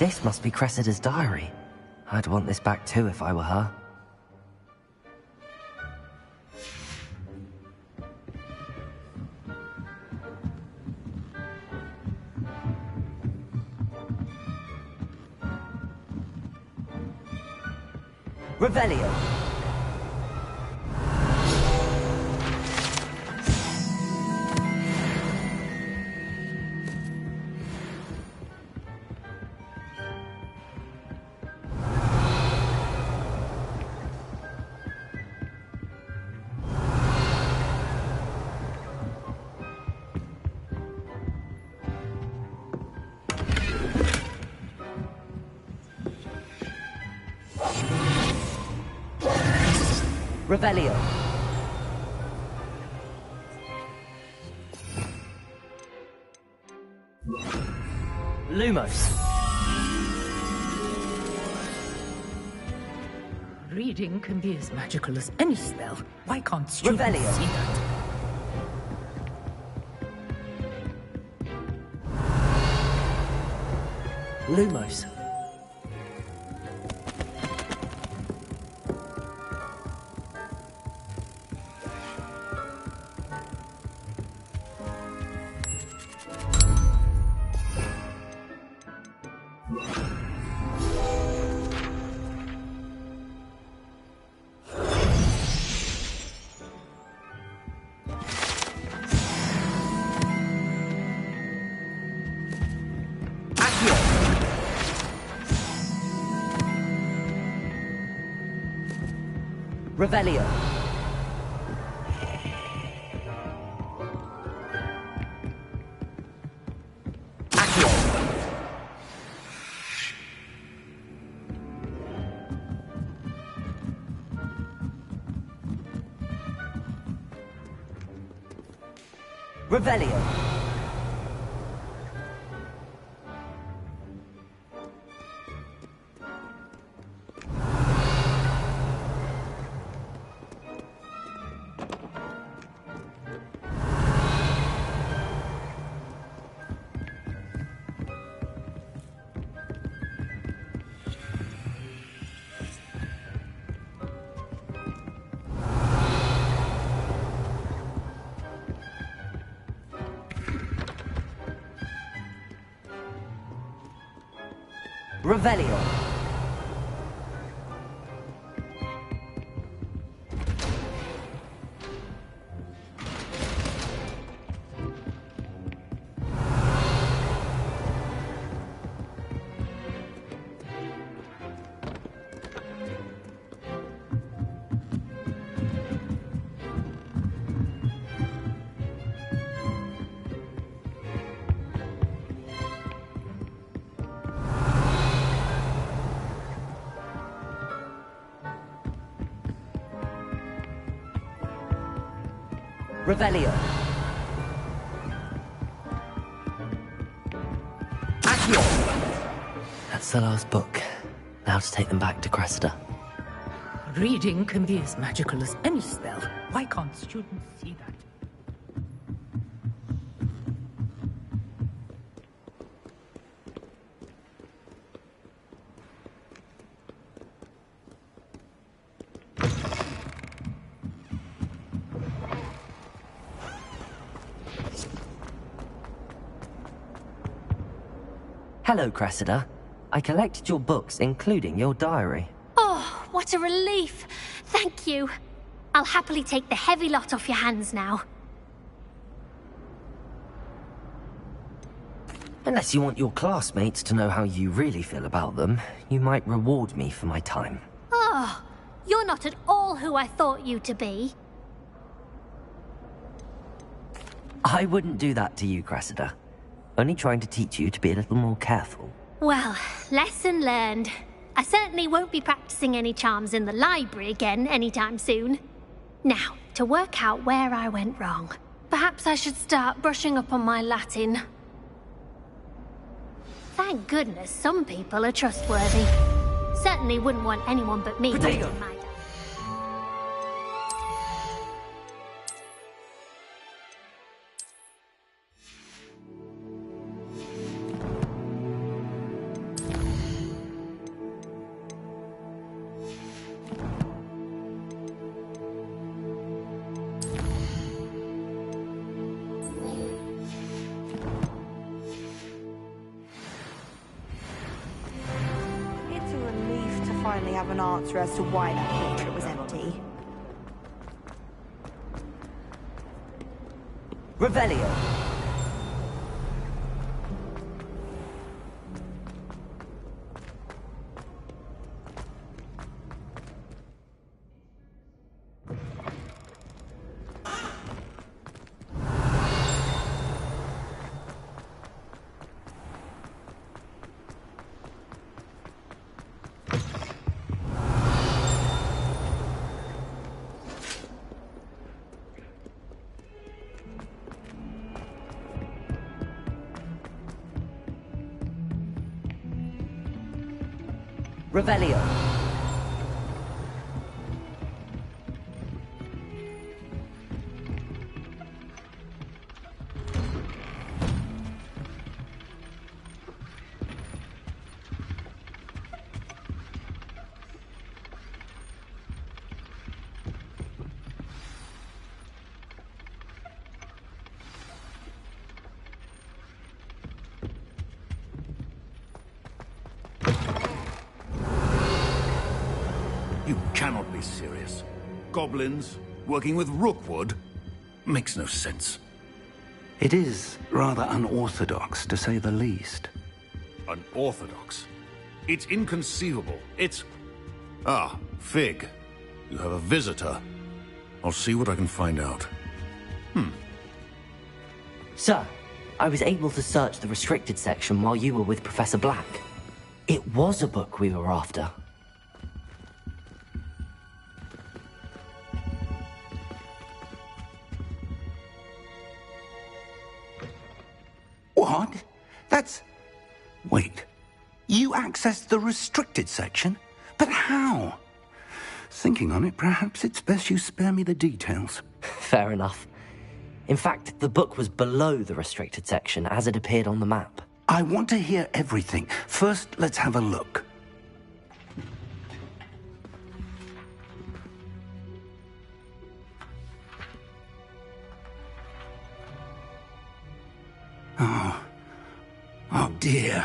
This must be Cressida's diary. I'd want this back too if I were her. Revelio. Revelio. Lumos. Reading can be as magical as any spell. Why can't students Revelio. see that? Lumos. Revelio. Accio. Revelio. Revelio. Revelio. Accio. That's the last book. Now to take them back to Cressida. Reading can be as magical as any spell. Why can't students see that? Hello, Cressida. I collected your books, including your diary. Oh, what a relief. Thank you. I'll happily take the heavy lot off your hands now. Unless you want your classmates to know how you really feel about them, you might reward me for my time. Oh, you're not at all who I thought you to be. I wouldn't do that to you, Cressida. Only trying to teach you to be a little more careful. Well, lesson learned. I certainly won't be practicing any charms in the library again anytime soon. Now, to work out where I went wrong. Perhaps I should start brushing up on my Latin. Thank goodness some people are trustworthy. Certainly wouldn't want anyone but me taking my... finally have an answer as to why that portrait was empty. Revelio. Revelio. You cannot be serious. Goblins working with Rookwood? Makes no sense. It is rather unorthodox, to say the least. Unorthodox? It's inconceivable. It's... Ah, Fig. You have a visitor. I'll see what I can find out. Sir, I was able to search the restricted section while you were with Professor Black. It was a book we were after. What? That's... Wait. You accessed the restricted section? But how? Thinking on it, perhaps it's best you spare me the details. Fair enough. In fact, the book was below the restricted section as it appeared on the map. I want to hear everything. First, let's have a look. Oh dear.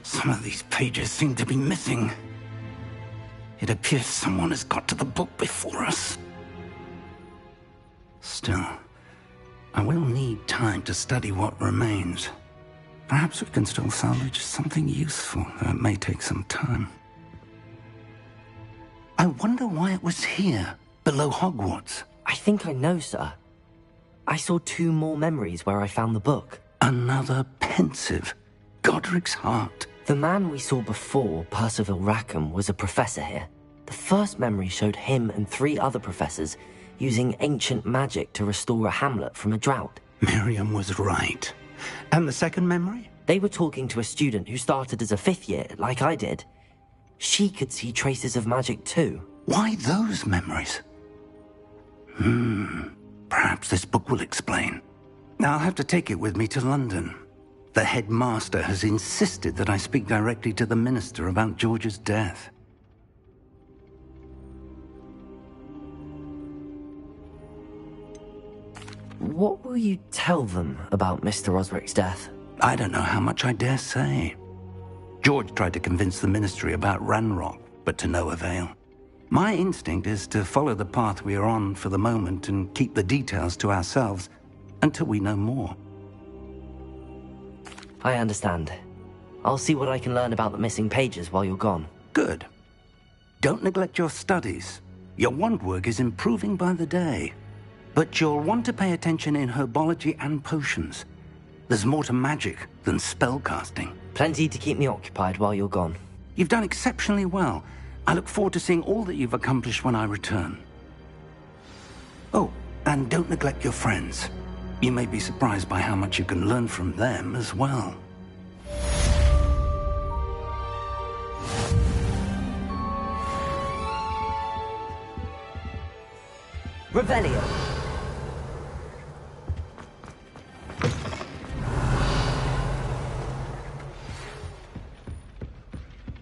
Some of these pages seem to be missing. It appears someone has got to the book before us. Still, I will need time to study what remains. Perhaps we can still salvage something useful, though it may take some time. I wonder why it was here, below Hogwarts. I think I know, sir. I saw 2 more memories where I found the book. Another pensive. Godric's heart. The man we saw before, Percival Rackham, was a professor here. The first memory showed him and 3 other professors using ancient magic to restore a hamlet from a drought. Miriam was right. And the second memory? They were talking to a student who started as a 5th year, like I did. She could see traces of magic too. Why those memories? Perhaps this book will explain. I'll have to take it with me to London. The headmaster has insisted that I speak directly to the minister about George's death. What will you tell them about Mr. Osric's death? I don't know how much I dare say. George tried to convince the ministry about Ranrock, but to no avail. My instinct is to follow the path we are on for the moment and keep the details to ourselves until we know more. I understand. I'll see what I can learn about the missing pages while you're gone. Good. Don't neglect your studies. Your wand work is improving by the day. But you'll want to pay attention in herbology and potions. There's more to magic than spellcasting. Plenty to keep me occupied while you're gone. You've done exceptionally well. I look forward to seeing all that you've accomplished when I return. Oh, and don't neglect your friends. You may be surprised by how much you can learn from them as well. Revelio.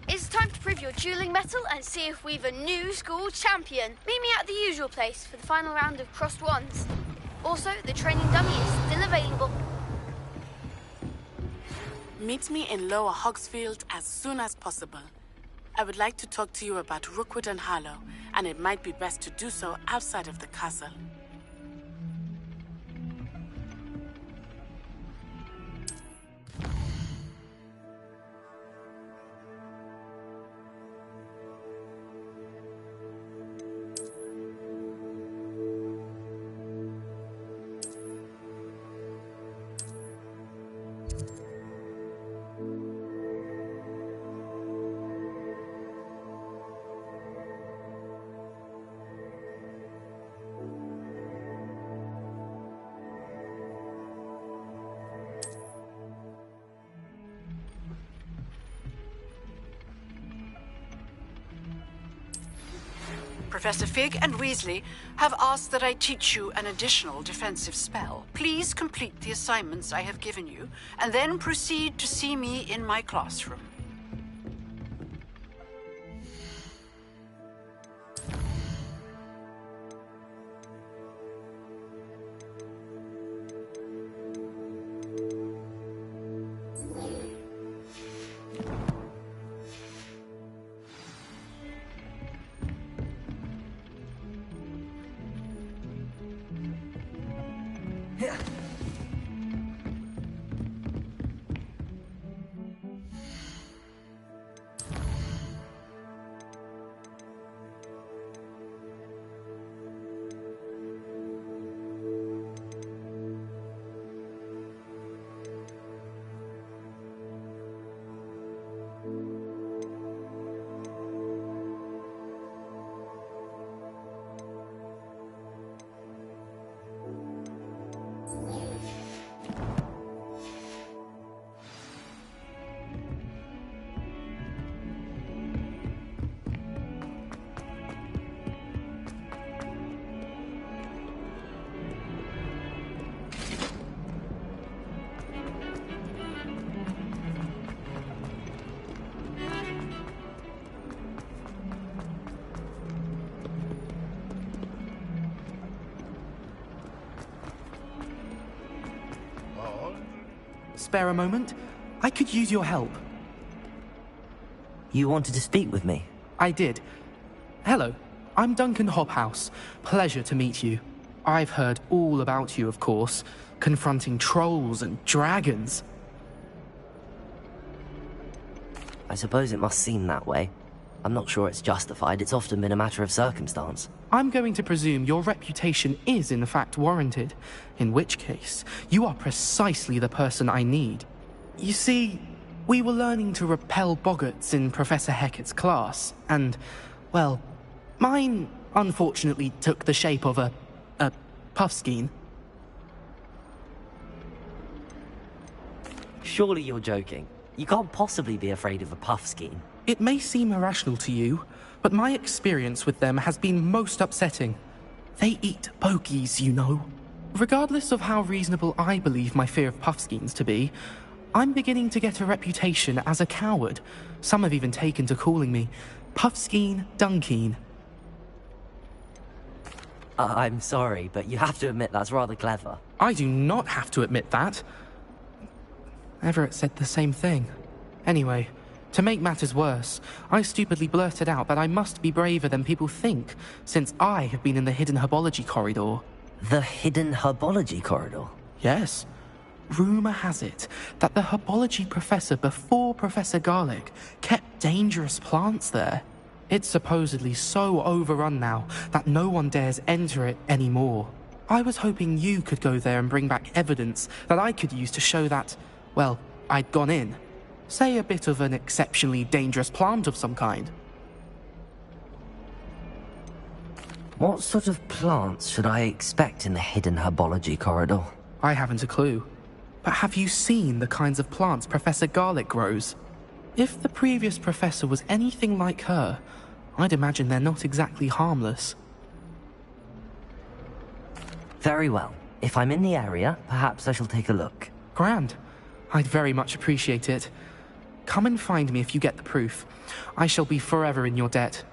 It's time to prove your dueling mettle and see if we've a new school champion. Meet me at the usual place for the final round of crossed wands. Also, the training dummy is still available. Meet me in Lower Hogsfield as soon as possible. I would like to talk to you about Rookwood and Harlow, and it might be best to do so outside of the castle. Professor Fig and Weasley have asked that I teach you an additional defensive spell. Please complete the assignments I have given you, and then proceed to see me in my classroom. Spare a moment? I could use your help. You wanted to speak with me? I did. Hello, I'm Duncan Hobhouse. Pleasure to meet you. I've heard all about you, of course, confronting trolls and dragons. I suppose it must seem that way. I'm not sure it's justified. It's often been a matter of circumstance. I'm going to presume your reputation is in fact warranted, in which case, you are precisely the person I need. You see, we were learning to repel boggarts in Professor Hecat's class, and, well, mine unfortunately took the shape of a puffskein. Surely you're joking. You can't possibly be afraid of a puffskein. It may seem irrational to you, but my experience with them has been most upsetting. They eat bogies, you know. Regardless of how reasonable I believe my fear of puffskeins to be, I'm beginning to get a reputation as a coward. Some have even taken to calling me Puffskein Dunkeen. I'm sorry, but you have to admit that's rather clever. I do not have to admit that. Everett said the same thing. Anyway, to make matters worse, I stupidly blurted out that I must be braver than people think, since I have been in the hidden herbology corridor. The hidden herbology corridor? Yes. Rumour has it that the herbology professor before Professor Garlick kept dangerous plants there. It's supposedly so overrun now that no one dares enter it anymore. I was hoping you could go there and bring back evidence that I could use to show that, well, I'd gone in. Say a bit of an exceptionally dangerous plant of some kind. What sort of plants should I expect in the hidden herbology corridor? I haven't a clue. But have you seen the kinds of plants Professor Garlick grows? If the previous professor was anything like her, I'd imagine they're not exactly harmless. Very well. If I'm in the area, perhaps I shall take a look. Grand. I'd very much appreciate it. Come and find me if you get the proof. I shall be forever in your debt.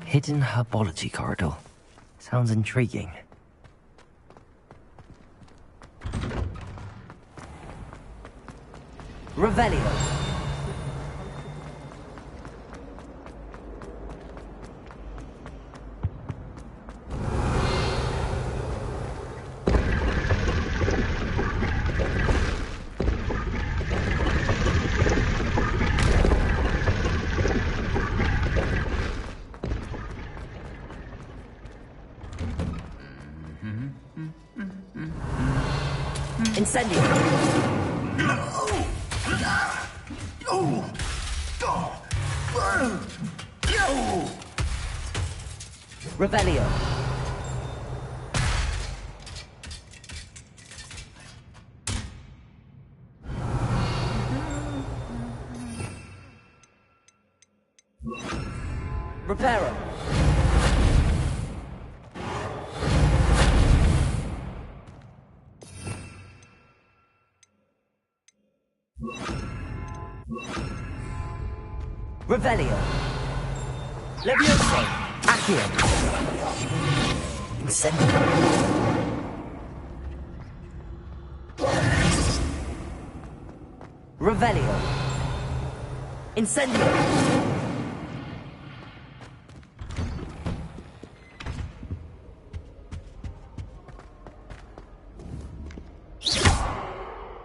Hidden herbology corridor. Sounds intriguing. Revelio. Incendio. Revelio. Reparo. Revelio. Levioso. Accio. Incendio. Revelio. Incendio.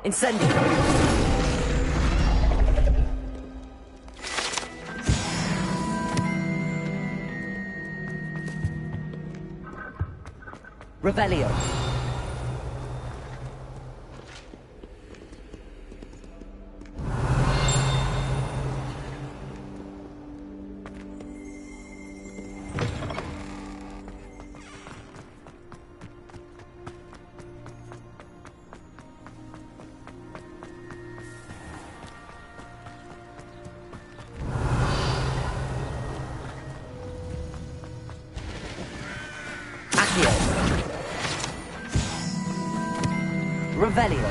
Incendio. Revelio. Accio. Revelio.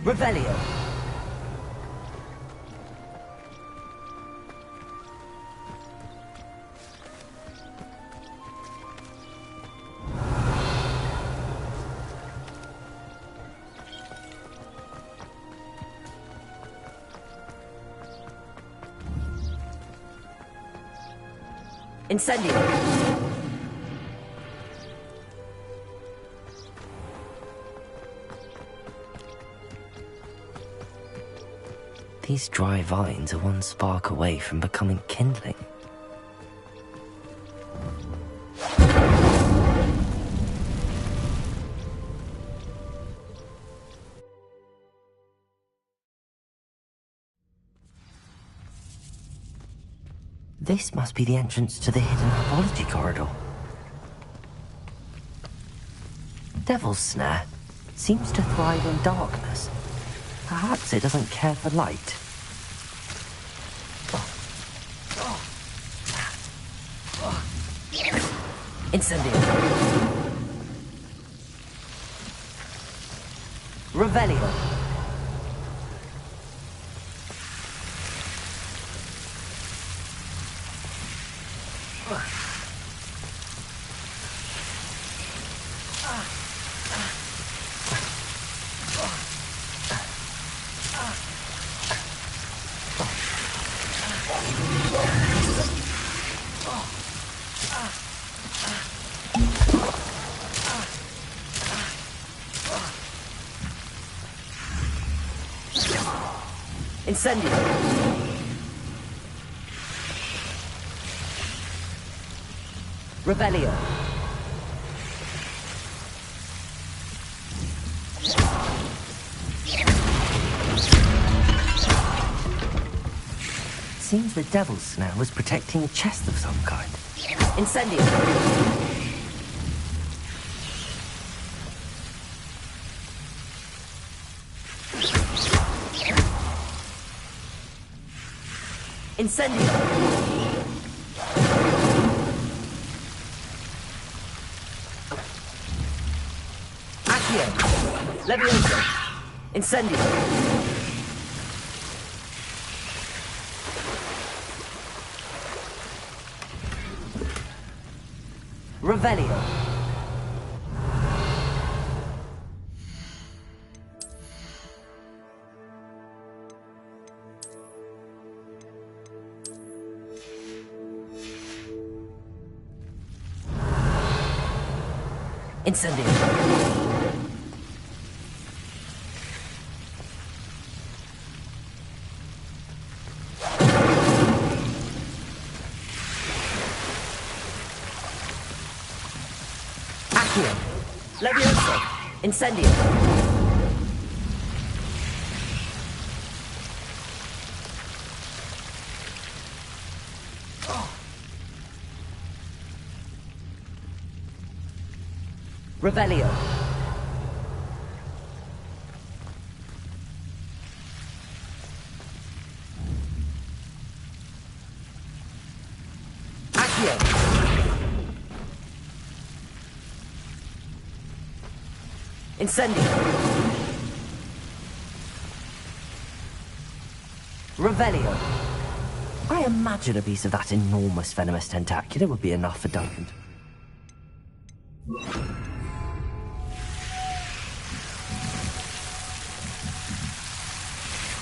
Revelio. Incendio. These dry vines are one spark away from becoming kindling. This must be the entrance to the hidden herbology corridor. Devil's Snare seems to thrive in darkness. Perhaps it doesn't care for light. Incendio. Revelio. Incendio. Revelio. Seems the Devil's Snare was protecting a chest of some kind. Incendio. Incendio. Accio. Levioso. Incendio. Revelio. Incendio. Accio. Levioso. Incendio. Revelio. Accio. Incendio. Revelio. I imagine a piece of that enormous venomous tentacula would be enough for Duncan.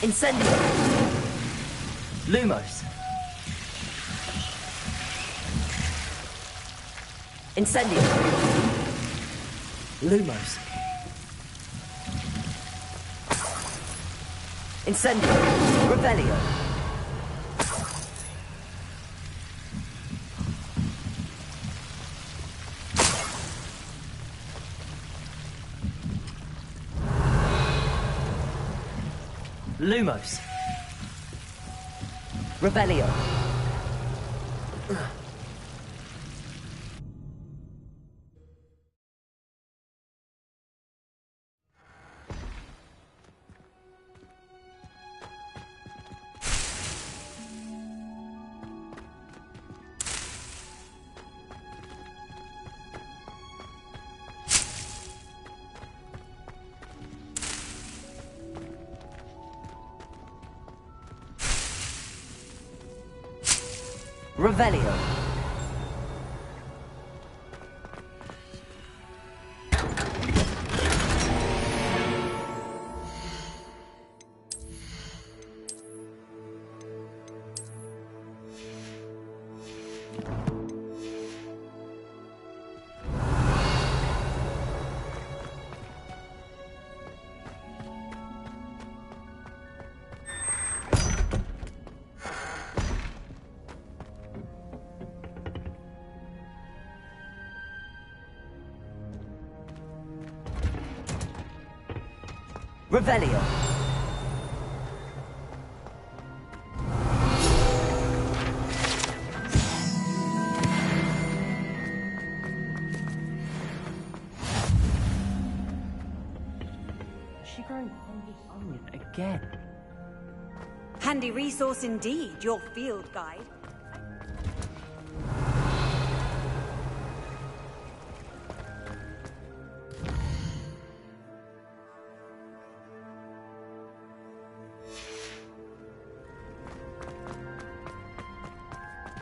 Incendio. Lumos. Incendio. Lumos. Incendio. Revelio. Lumos. Revelio. Revelio. Revelio. Is she growing on the onion again? Handy resource indeed, your field guide.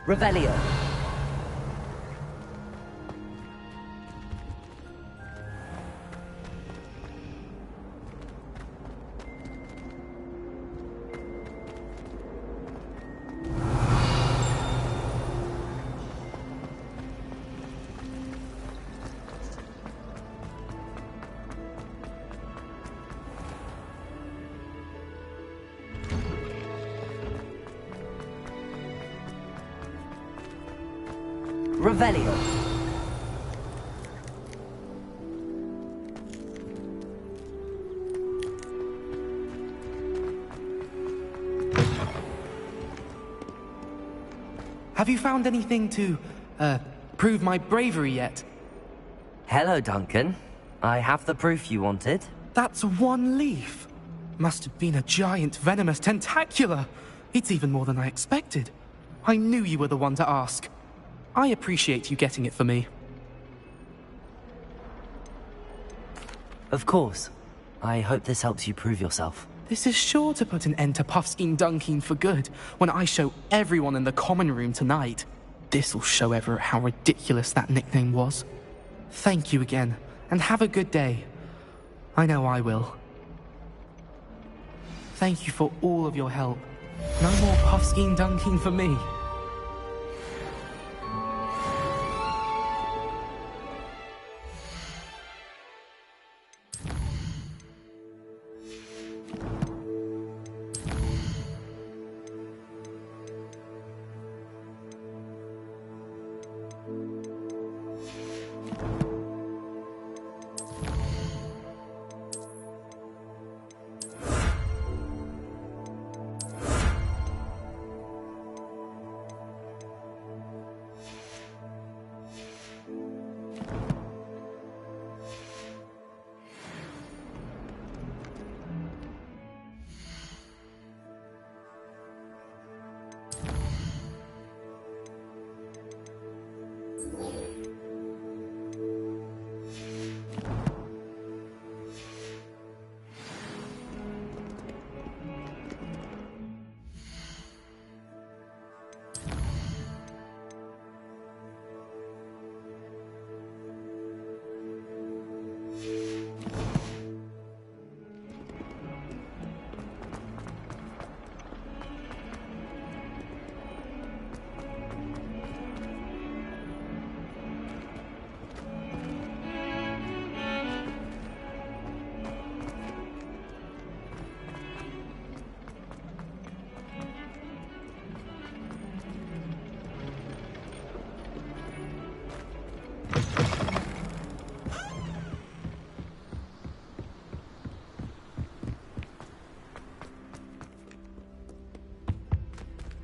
Revelio. Revelio. Have you found anything to, prove my bravery yet? Hello, Duncan. I have the proof you wanted. That's one leaf. Must have been a giant venomous tentacula. It's even more than I expected. I knew you were the one to ask. I appreciate you getting it for me. Of course. I hope this helps you prove yourself. This is sure to put an end to Puffskein Dunkeen for good when I show everyone in the common room tonight. This'll show Everett how ridiculous that nickname was. Thank you again, and have a good day. I know I will. Thank you for all of your help. No more puffskein dunking for me.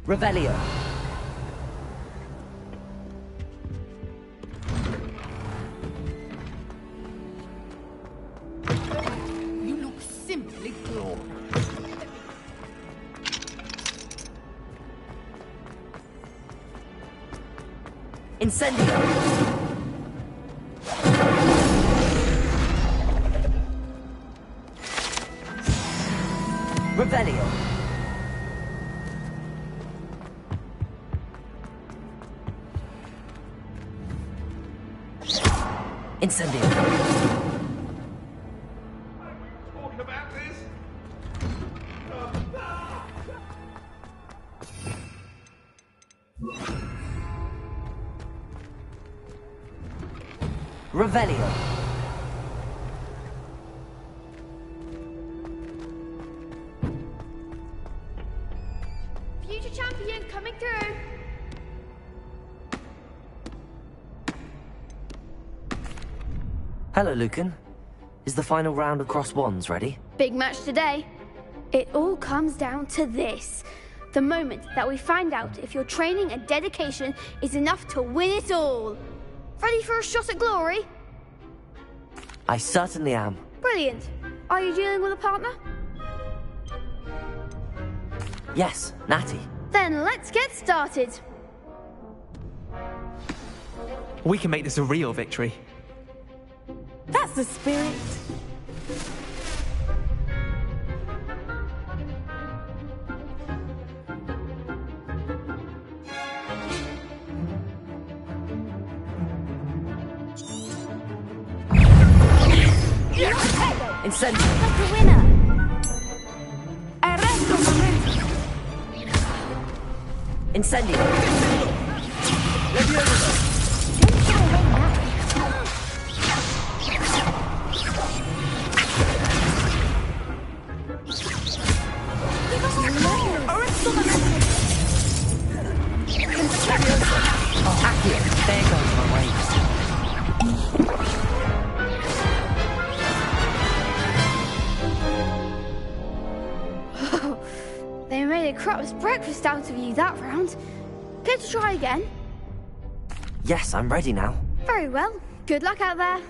Revelio. You look simply glorious. Incendio. Revelio. Incendio. Talking about this? Revelio. Future champion coming through. Hello, Lucan. Is the final round of Cross Wands ready? Big match today. It all comes down to this. The moment that we find out if your training and dedication is enough to win it all. Ready for a shot at glory? I certainly am. Brilliant. Are you dealing with a partner? Yes, Natty. Then let's get started. We can make this a real victory. That's the spirit. Incendio. That's the winner. Incendio. There goes my waves. They made a crap's breakfast out of you that round. Care to try again? Yes, I'm ready now. Very well. Good luck out there.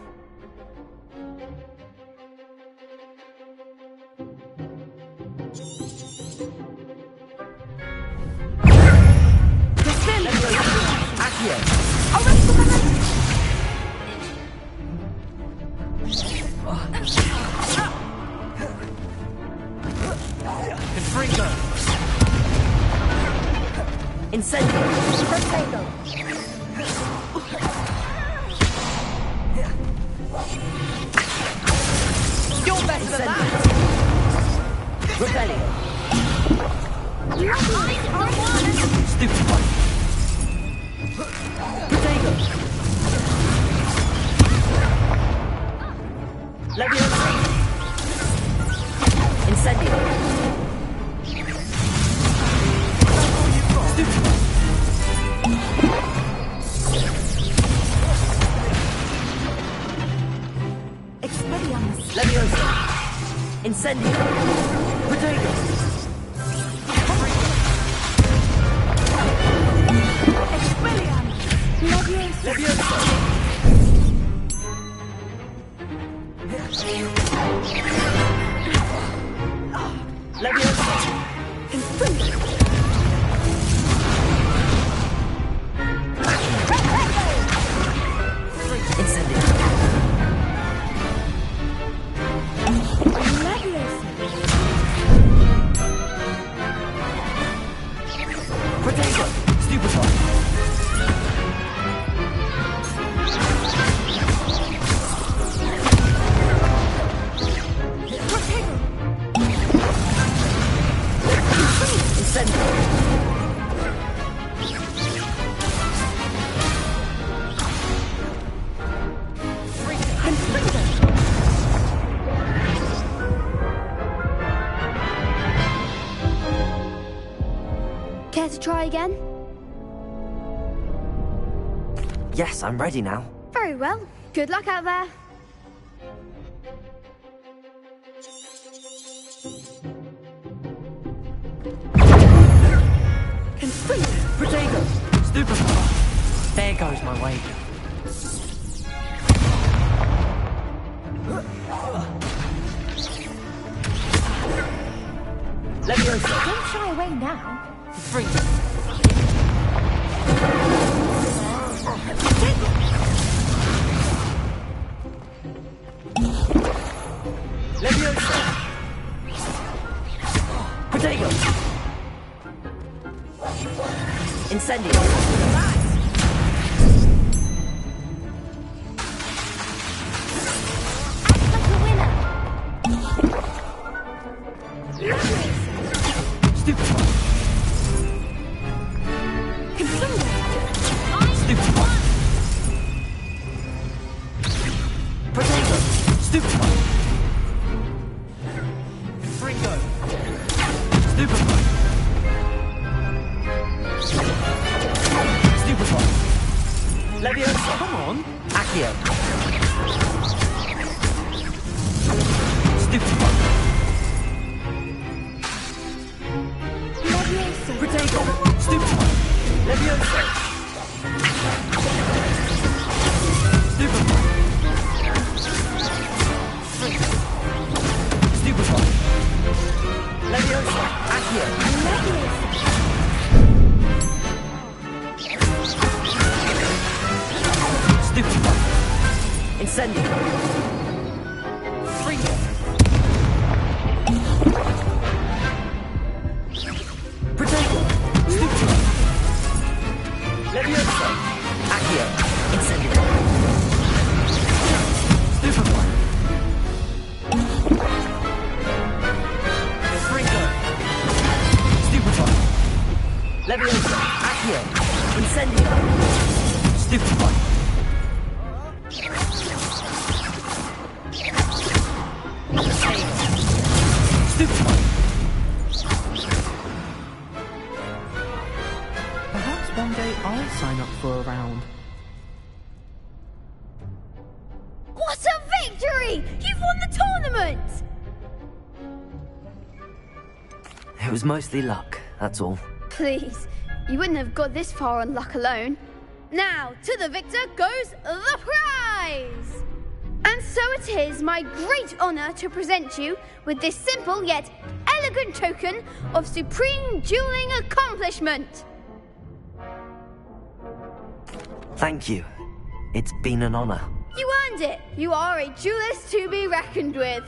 Incendio. Potato. You're better than that! Rebellion. Stupefy. Potato. Leviosa. Incendio. Stupefy. Expelliarmus. Leviosa. Incendio. Potato. Expelliarmus. Leviosa. Leviosa. Leviosa. Incendio. Potato. Stupefy. Incendio. Care to try again? Yes, I'm ready now. Very well. Good luck out there. Potato. Stupefy. There goes my way. Leviosa. Don't shy away now. Freedom. Leviosa. Potato. Incendio. Stupefy. Stupefy. Potato. Stupefy. Fringo. Stupefy. Stupefy. Leviosa. Come on. Accio. Stupefy. Potato. Stupefy. Leviosa. Stupefy. Stupefy. Leviosa. Accio. Stupefy. Incendio. Fringo. Potato. Stupefy. Leviosa. Accio. Incendio. Stupefy. Fringo. Stupefy. Leviosa. Accio. Incendio. Stupefy. Stupefy. Perhaps one day I'll sign up for a round. What a victory! You've won the tournament! It was mostly luck, that's all. Please, you wouldn't have got this far on luck alone. Now, to the victor goes the prize! And so it is my great honour to present you with this simple yet elegant token of supreme dueling accomplishment. Thank you. It's been an honor. You earned it. You are a duelist to be reckoned with.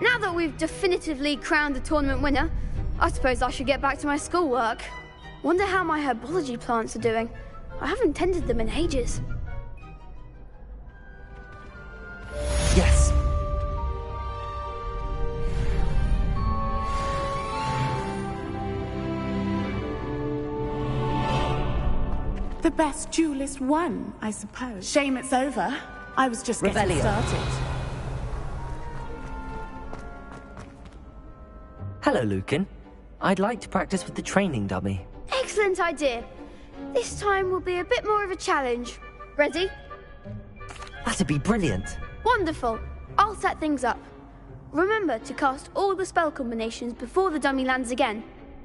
Now that we've definitively crowned the tournament winner, I suppose I should get back to my schoolwork. Wonder how my herbology plants are doing. I haven't tended them in ages. The best duelist won, I suppose. Shame it's over. I was just getting started. Hello, Lucan. I'd like to practice with the training dummy. Excellent idea. This time will be a bit more of a challenge. Ready? That'd be brilliant. Wonderful. I'll set things up. Remember to cast all the spell combinations before the dummy lands again.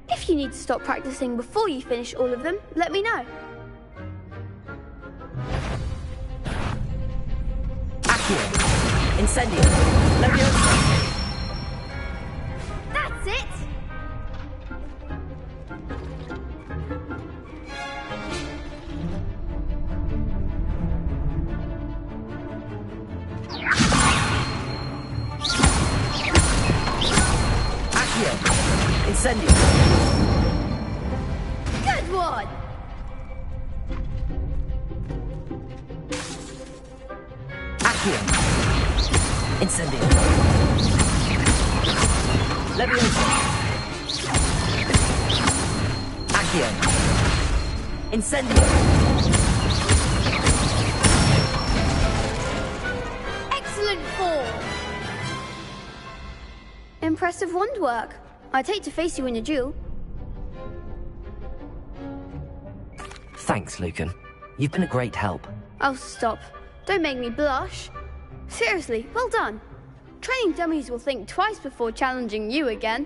If you need to stop practicing before you finish all of them, let me know. Accio. Incendio. Leviosa. That's it! Incendio. Good one! Accio. Incendio. Leviosa. Accio. Incendio. Excellent form! Impressive wand work. I'd hate to face you in a duel. Thanks, Lucan. You've been a great help. Oh, stop. Don't make me blush. Seriously, well done. Training dummies will think twice before challenging you again.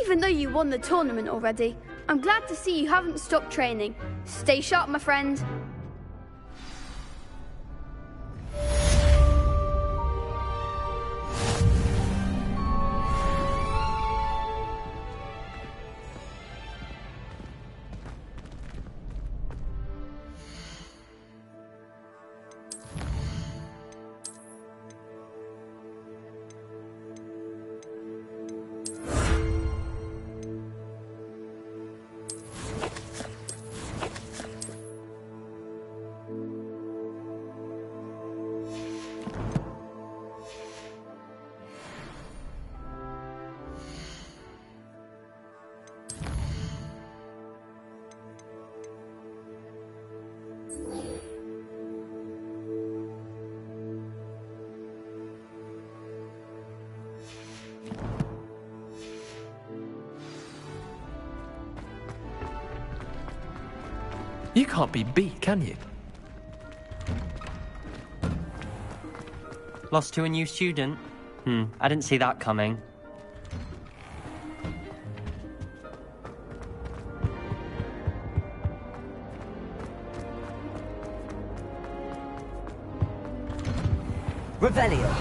Even though you won the tournament already, I'm glad to see you haven't stopped training. Stay sharp, my friend. You can't be beat, can you? Lost to a new student? I didn't see that coming. Revelio.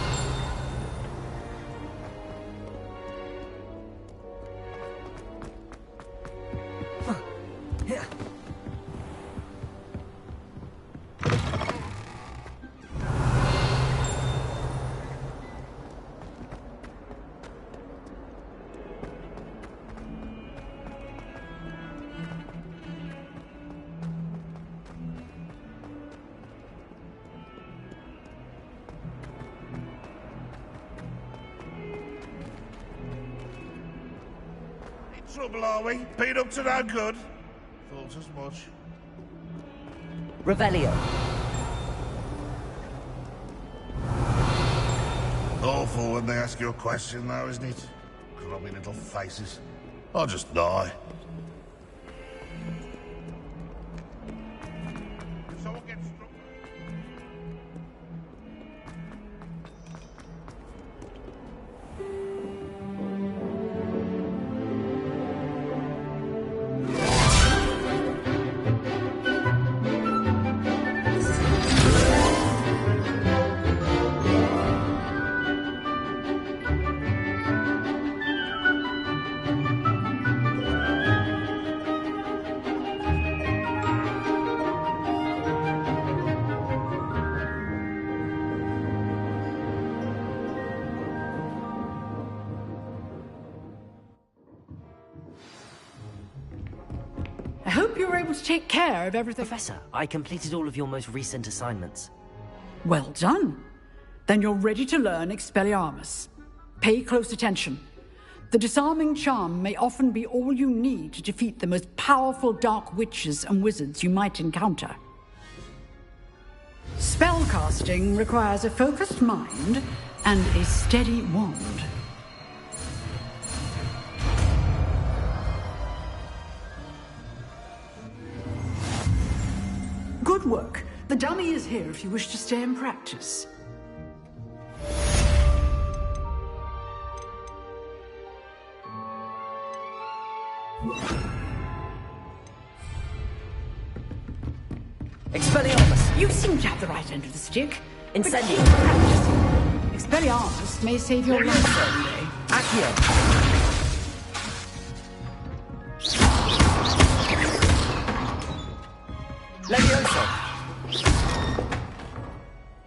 Trouble, are we? Been up to no good? Thought as much. Revelio. Awful when they ask you a question, though, isn't it? Grubby little faces. I'll just die. If someone gets struck... I hope you were able to take care of everything. Professor, I completed all of your most recent assignments. Well done. Then you're ready to learn Expelliarmus. Pay close attention. The disarming charm may often be all you need to defeat the most powerful dark witches and wizards you might encounter. Spellcasting requires a focused mind and a steady wand. Good work. The dummy is here if you wish to stay and practice. Expelliarmus! You seem to have the right end of the stick. Incendio! Expelliarmus may save your life someday. Accio! Levioso!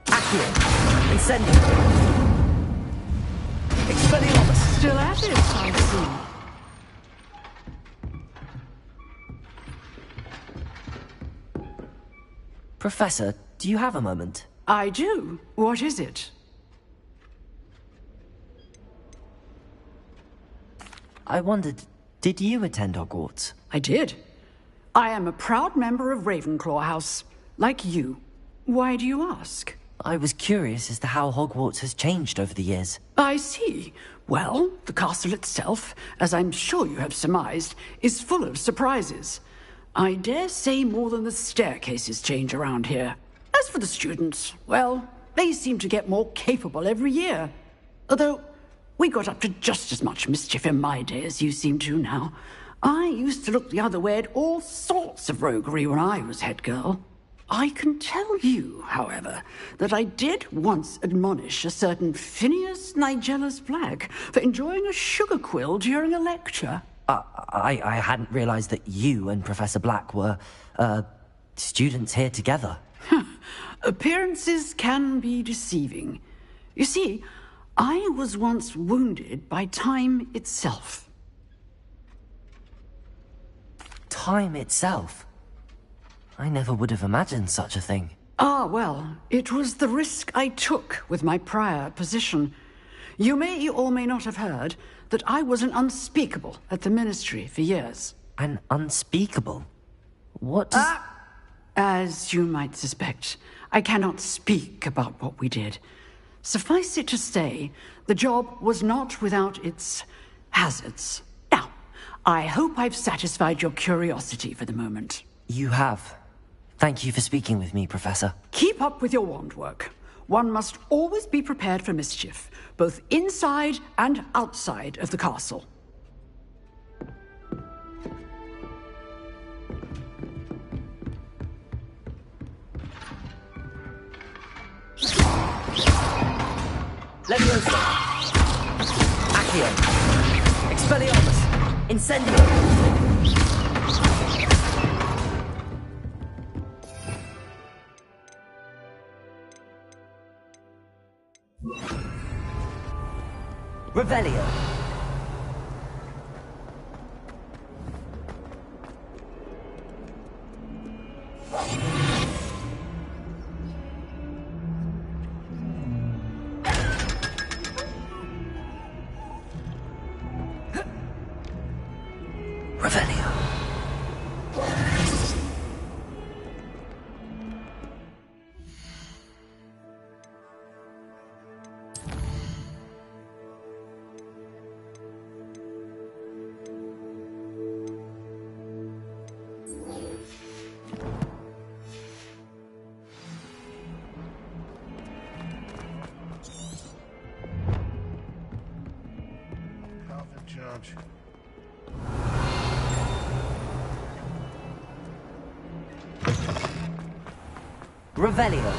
Accio! Incendio! Expelliarmus! Still at it, I see. Professor, do you have a moment? I do. What is it? I wondered, did you attend Hogwarts? I did. I am a proud member of Ravenclaw House, like you. Why do you ask? I was curious as to how Hogwarts has changed over the years. I see. Well, the castle itself, as I'm sure you have surmised, is full of surprises. I dare say more than the staircases change around here. As for the students, well, they seem to get more capable every year. Although, we got up to just as much mischief in my day as you seem to now. I used to look the other way at all sorts of roguery when I was head girl. I can tell you, however, that I did once admonish a certain Phineas Nigellus Black for enjoying a sugar quill during a lecture. I hadn't realized that you and Professor Black were, students here together. Appearances can be deceiving. You see, I was once wounded by time itself. Time itself? I never would have imagined such a thing. Ah, well, it was the risk I took with my prior position. You may or may not have heard that I was an unspeakable at the Ministry for years. An unspeakable? What does... As you might suspect, I cannot speak about what we did. Suffice it to say, the job was not without its hazards. Now, I hope I've satisfied your curiosity for the moment. You have. Thank you for speaking with me, Professor. Keep up with your wand work. One must always be prepared for mischief, both inside and outside of the castle. Levioso! Accio! Expelliarmus! Incendio! Revelio! Revelio! Judge. Revelio.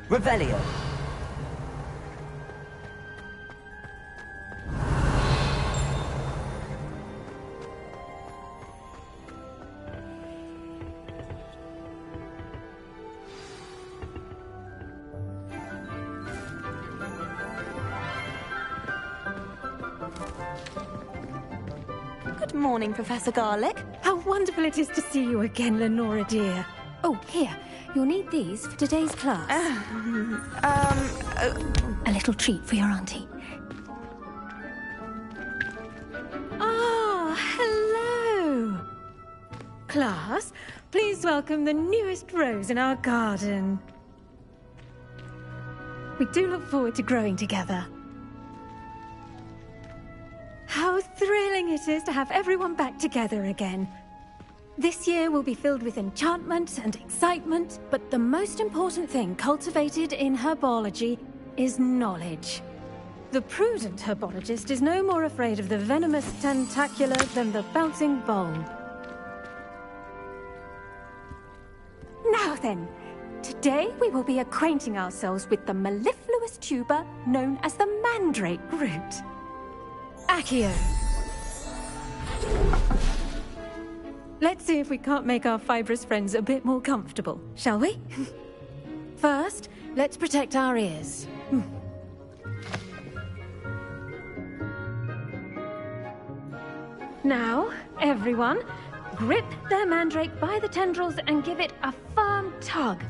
Revelio. Morning, Professor Garlic. How wonderful it is to see you again, Lenora dear. Oh, here. You'll need these for today's class. A little treat for your auntie. Ah, hello. Class, please welcome the newest rose in our garden. We do look forward to growing together. How thrilling it is to have everyone back together again. This year will be filled with enchantment and excitement, but the most important thing cultivated in herbology is knowledge. The prudent herbologist is no more afraid of the venomous tentacula than the bouncing bulb. Now then, today we will be acquainting ourselves with the mellifluous tuber known as the mandrake root. Accio. Let's see if we can't make our fibrous friends a bit more comfortable, shall we? First, let's protect our ears. Now, everyone, grip their mandrake by the tendrils and give it a firm tug.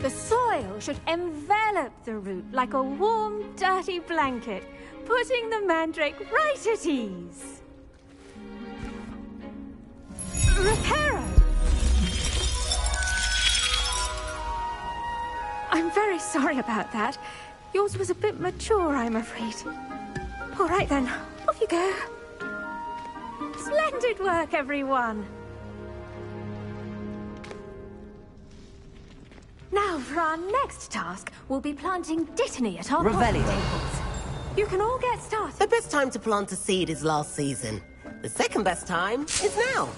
The soil should envelop the root like a warm, dirty blanket, putting the mandrake right at ease. Reparo! I'm very sorry about that. Yours was a bit mature, I'm afraid. All right then, off you go. Splendid work, everyone. Now, for our next task, we'll be planting dittany at our potting tables. You can all get started. The best time to plant a seed is last season. The second best time is now.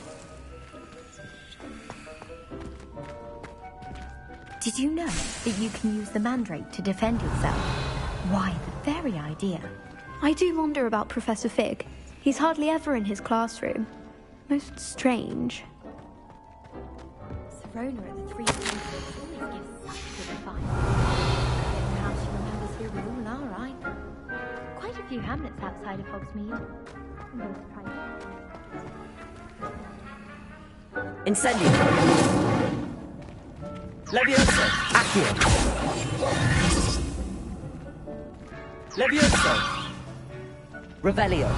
Did you know that you can use the mandrake to defend yourself? Why, the very idea. I do wonder about Professor Fig. He's hardly ever in his classroom. Most strange. Serona at the Three Kingdoms always gives such good advice. I don't know how she remembers who we all are, right? Quite a few hamlets outside of Hogsmeade. I'm no surprise. Incendio. Levioso. Accio. Levioso. Revelio.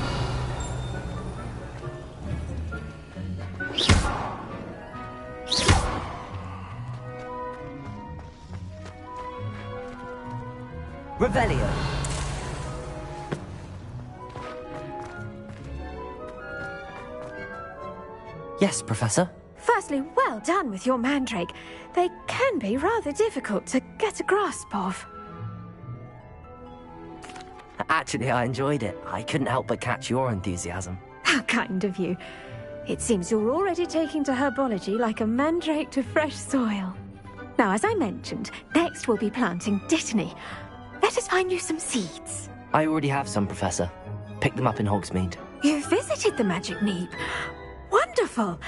Revelio. Yes, Professor? Firstly, well done with your mandrake. They can be rather difficult to get a grasp of. Actually, I enjoyed it. I couldn't help but catch your enthusiasm. How kind of you. It seems you're already taking to herbology like a mandrake to fresh soil. Now, as I mentioned, next we'll be planting dittany. Let us find you some seeds. I already have some, Professor. Picked them up in Hogsmeade. You visited the Magic Neep. Wonderful!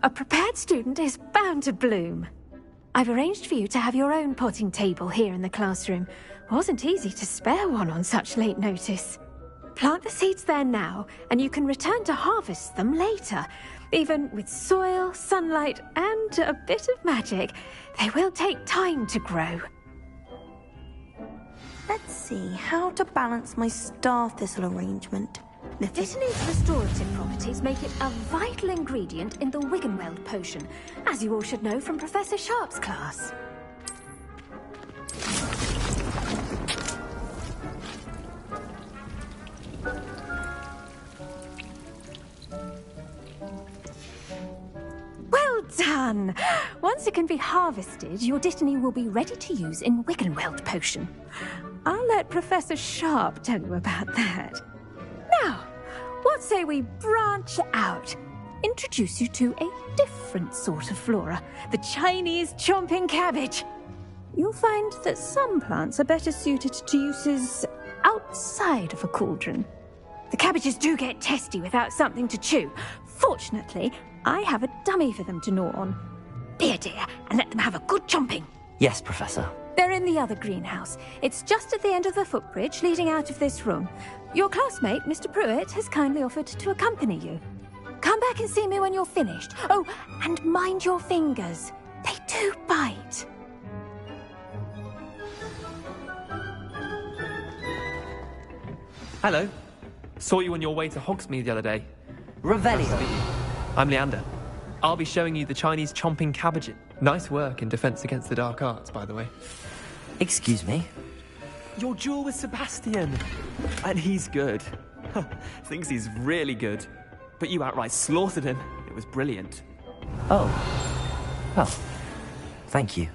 A prepared student is bound to bloom. I've arranged for you to have your own potting table here in the classroom. Wasn't easy to spare one on such late notice. Plant the seeds there now, and you can return to harvest them later. Even with soil, sunlight, and a bit of magic, they will take time to grow. Let's see how to balance my star thistle arrangement. Dittany's restorative properties make it a vital ingredient in the Wiggenweld potion, as you all should know from Professor Sharp's class. Well done! Once it can be harvested, your dittany will be ready to use in Wiggenweld potion. I'll let Professor Sharp tell you about that. Now, what say we branch out? Introduce you to a different sort of flora, the Chinese chomping cabbage. You'll find that some plants are better suited to uses outside of a cauldron. The cabbages do get testy without something to chew. Fortunately, I have a dummy for them to gnaw on. Be a dear and let them have a good chomping. Yes, Professor. They're in the other greenhouse. It's just at the end of the footbridge leading out of this room. Your classmate, Mr. Pruitt, has kindly offered to accompany you. Come back and see me when you're finished. Oh, and mind your fingers. They do bite. Hello. Saw you on your way to Hogsmeade the other day. Revelio. Nice to meet you. I'm Leander. I'll be showing you the Chinese chomping cabbage. Nice work in Defense Against the Dark Arts, by the way. Excuse me? Your duel with Sebastian. And he's good. Thinks he's really good. But you outright slaughtered him. It was brilliant. Oh. Well, thank you.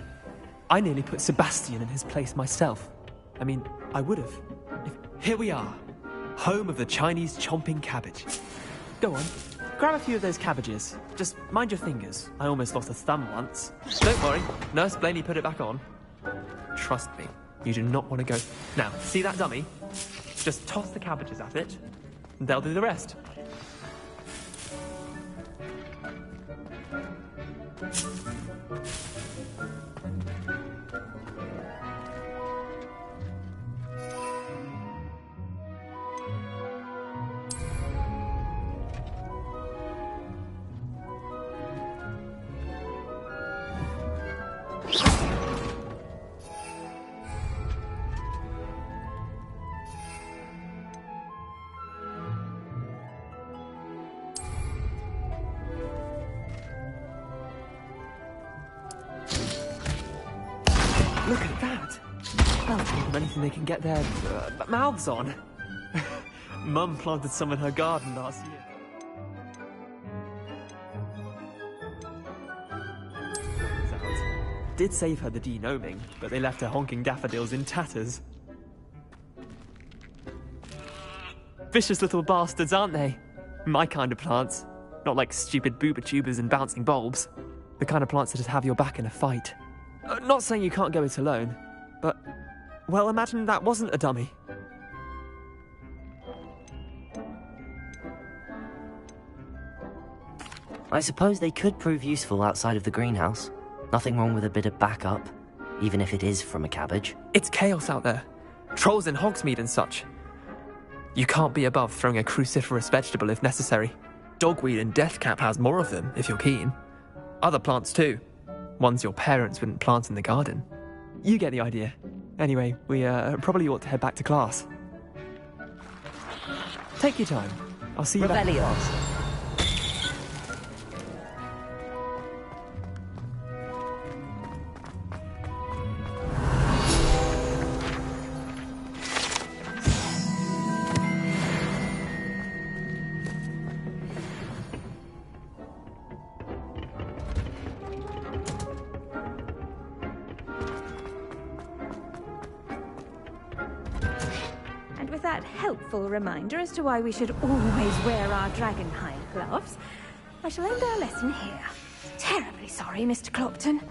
I nearly put Sebastian in his place myself. I mean, I would have. Here we are. Home of the Chinese chomping cabbage. Go on. Grab a few of those cabbages. Just mind your fingers. I almost lost a thumb once. Don't worry. Nurse Blaney put it back on. Trust me. You do not want to go... Now, see that dummy? Just toss the cabbages at it, and they'll do the rest. Look at that! That'll take them anything they can get their mouths on. Mum planted some in her garden last year. Did save her the denoming, but they left her honking daffodils in tatters. Vicious little bastards, aren't they? My kind of plants. Not like stupid booba tubers and bouncing bulbs. The kind of plants that just have your back in a fight. Not saying you can't go it alone, but... Well, imagine that wasn't a dummy. I suppose they could prove useful outside of the greenhouse. Nothing wrong with a bit of backup, even if it is from a cabbage. It's chaos out there. Trolls in Hogsmeade and such. You can't be above throwing a cruciferous vegetable if necessary. Dogweed and deathcap has more of them, if you're keen. Other plants too. Ones your parents wouldn't plant in the garden. You get the idea. Anyway, we probably ought to head back to class. Take your time. I'll see you back in class. Helpful reminder as to why we should always wear our dragonhide gloves. I shall end our lesson here. Terribly sorry, Mr. Clopton.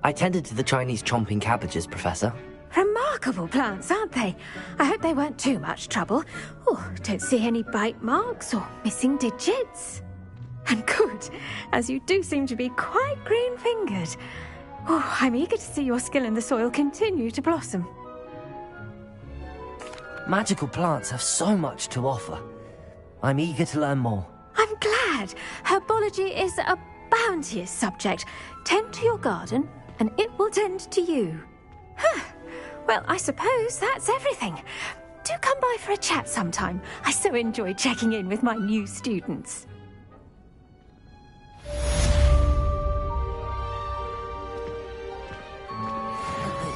I tended to the Chinese chomping cabbages, Professor. Remarkable plants, aren't they? I hope they weren't too much trouble. Oh, don't see any bite marks or missing digits. And good, as you do seem to be quite green-fingered. Oh, I'm eager to see your skill in the soil continue to blossom. Magical plants have so much to offer. I'm eager to learn more. I'm glad. Herbology is a bounteous subject. Tend to your garden, and it will tend to you. Huh. Well, I suppose that's everything. Do come by for a chat sometime. I so enjoy checking in with my new students.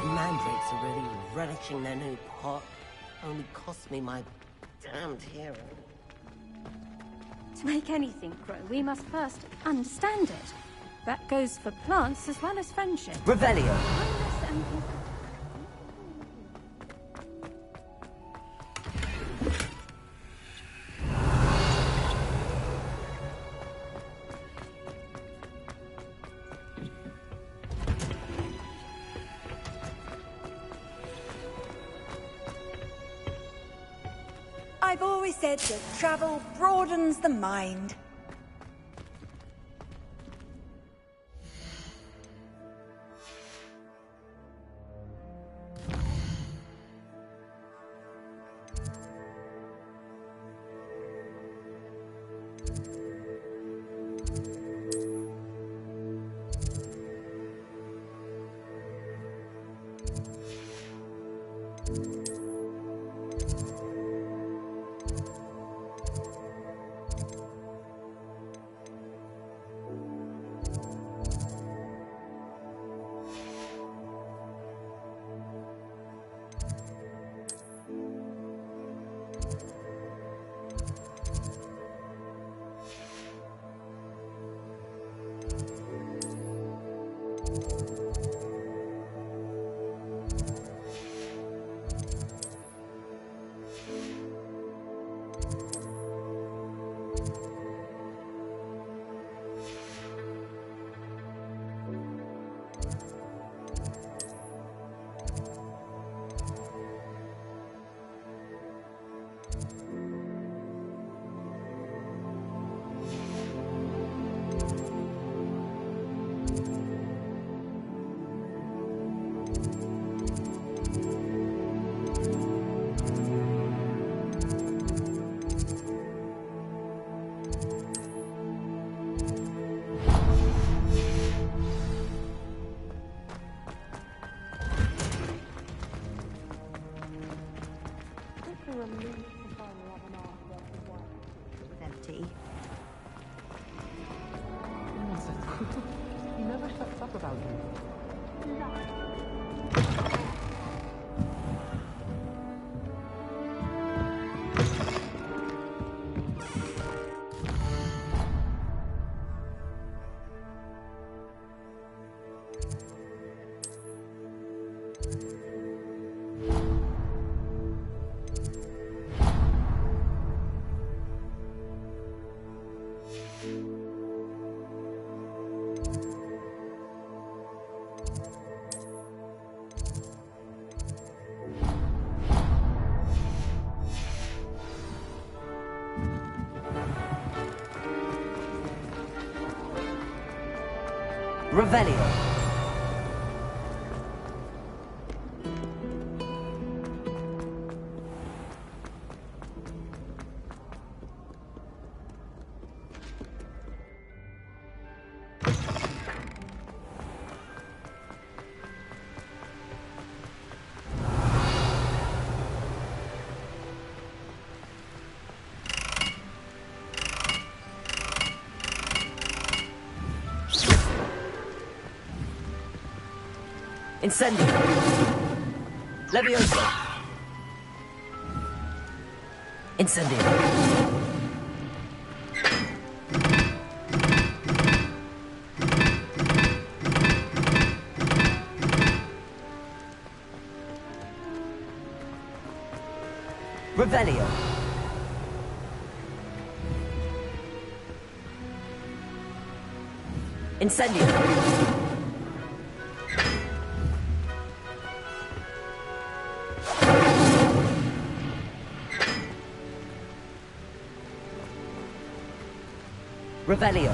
Mandrakes are really relishing their new pot. Only cost me my damned hearing. To make anything grow, we must first understand it. That goes for plants as well as friendship. Revelio. I've always said that travel broadens the mind. Empty. He never shuts up about you. Revelio. Incendio. Levioso. Incendio. Revelio. Incendio. Revelio.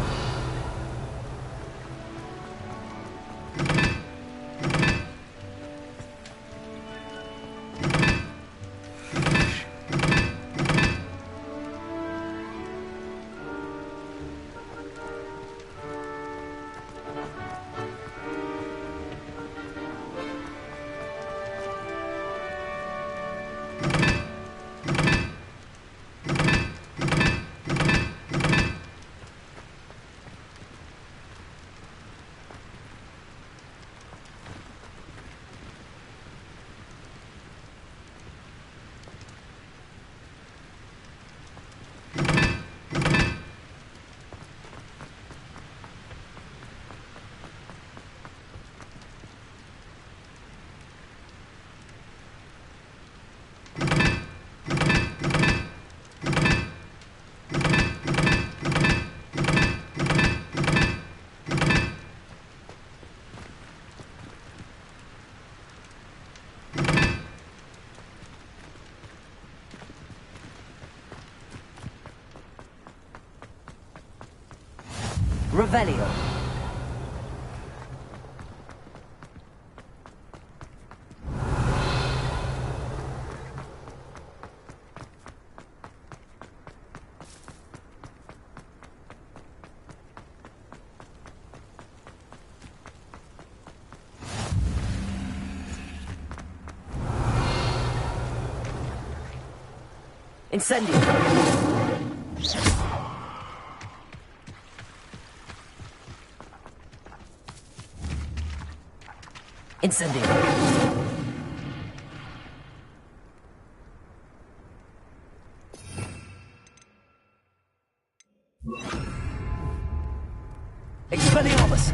Revelio. Incendio. Incendio. Expelliarmus.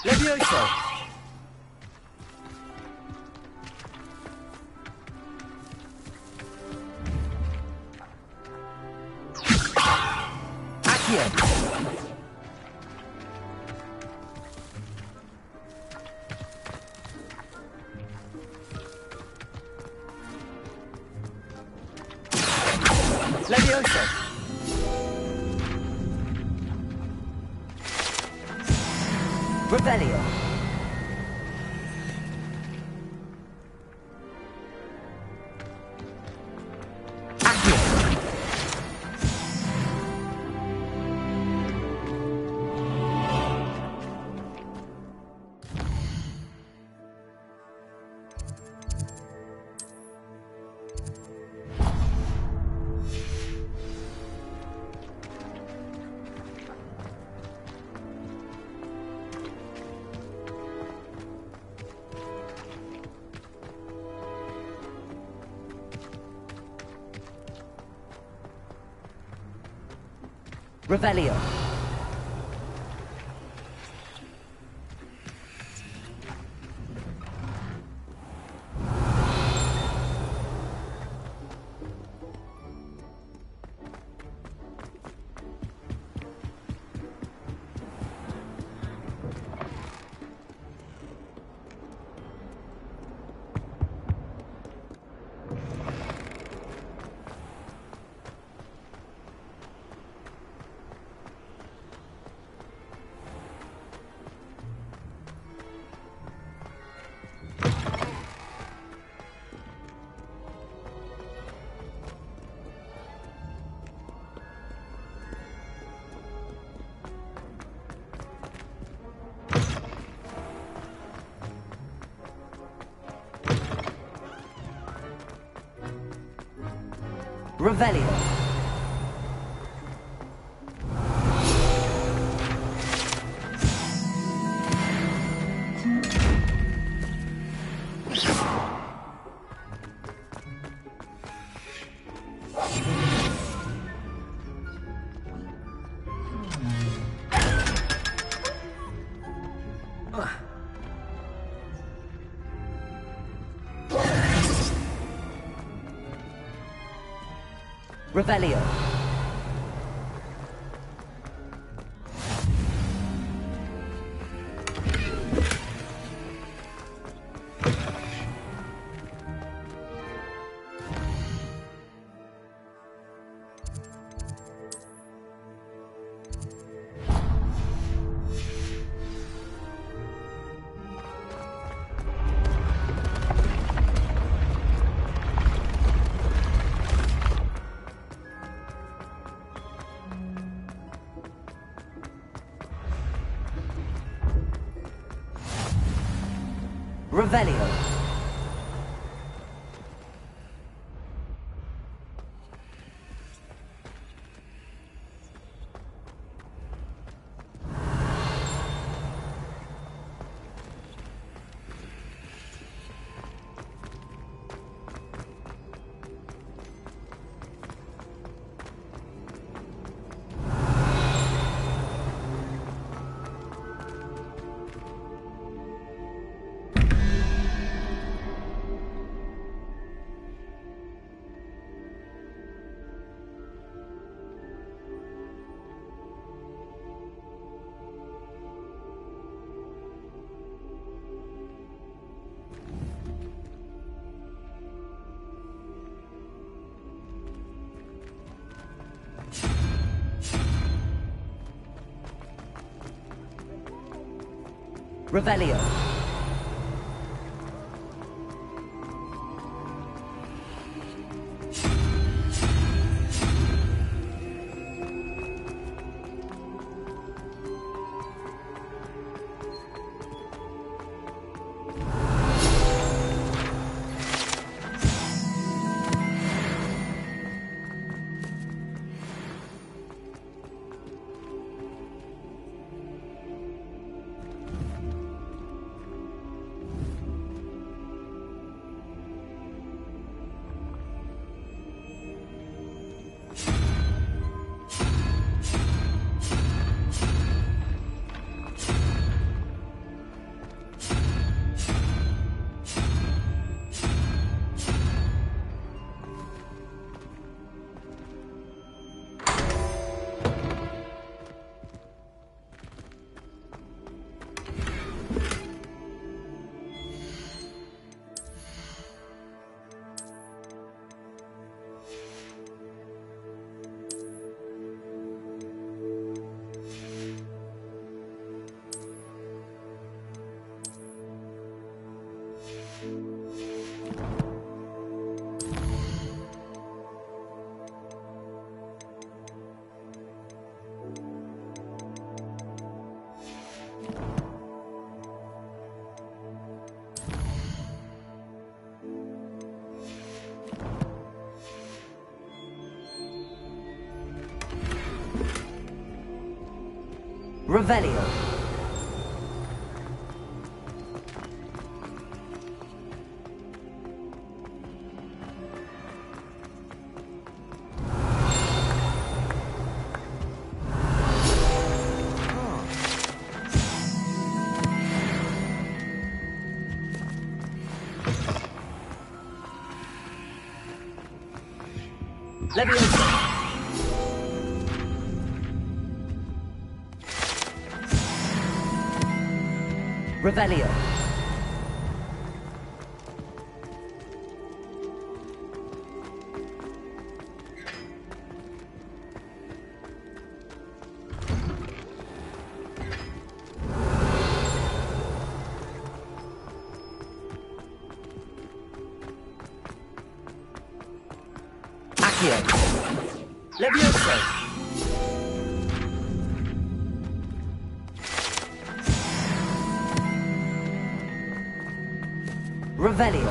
Levioso. Accio. Levioso. Revelio. Accio. Revelio. Revelio. Revelio. Revelio. Revelio. Revelio. Leviosa. Revelio. Accio. Leviosa. Revelio.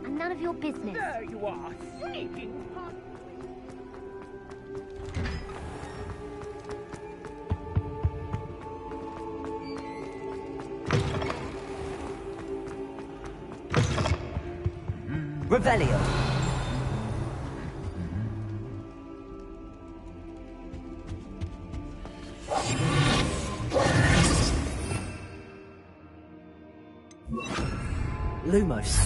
And none of your business. There you are, sneaking punk. Revelio. Lumos.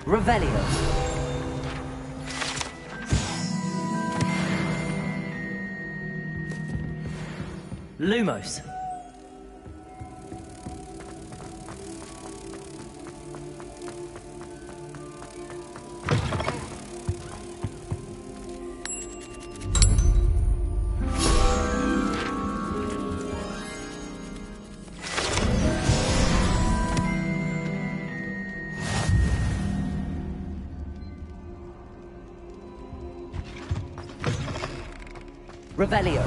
Revelio. Lumos. Revelio.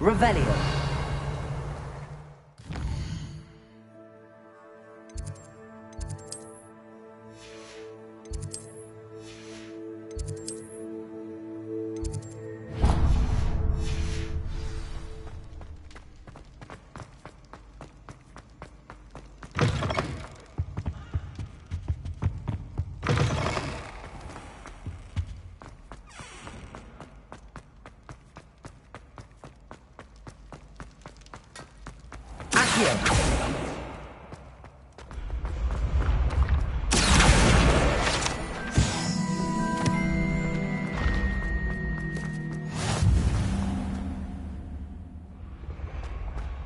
Revelio.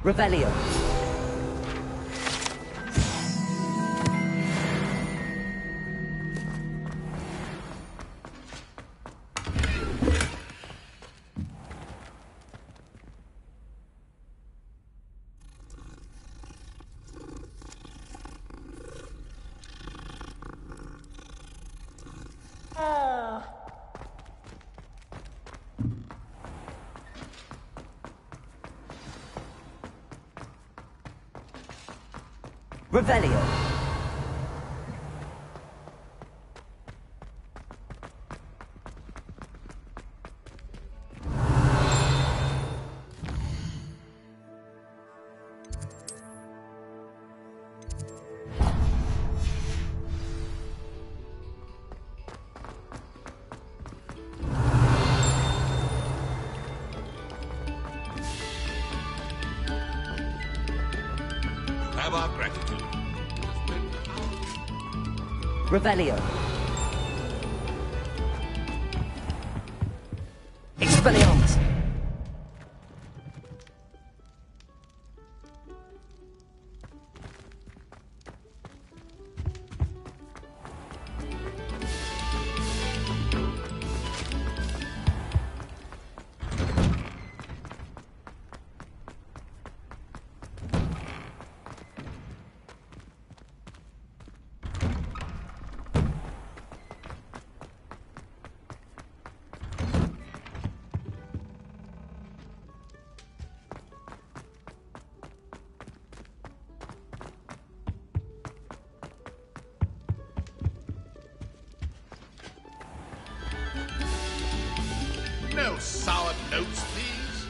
Revelio. Revelio. Have our gratitude. Revelio. Expelliarmus. No sour notes, please.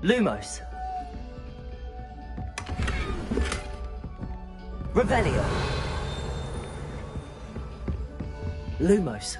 Lumos. Revelio. Lumos.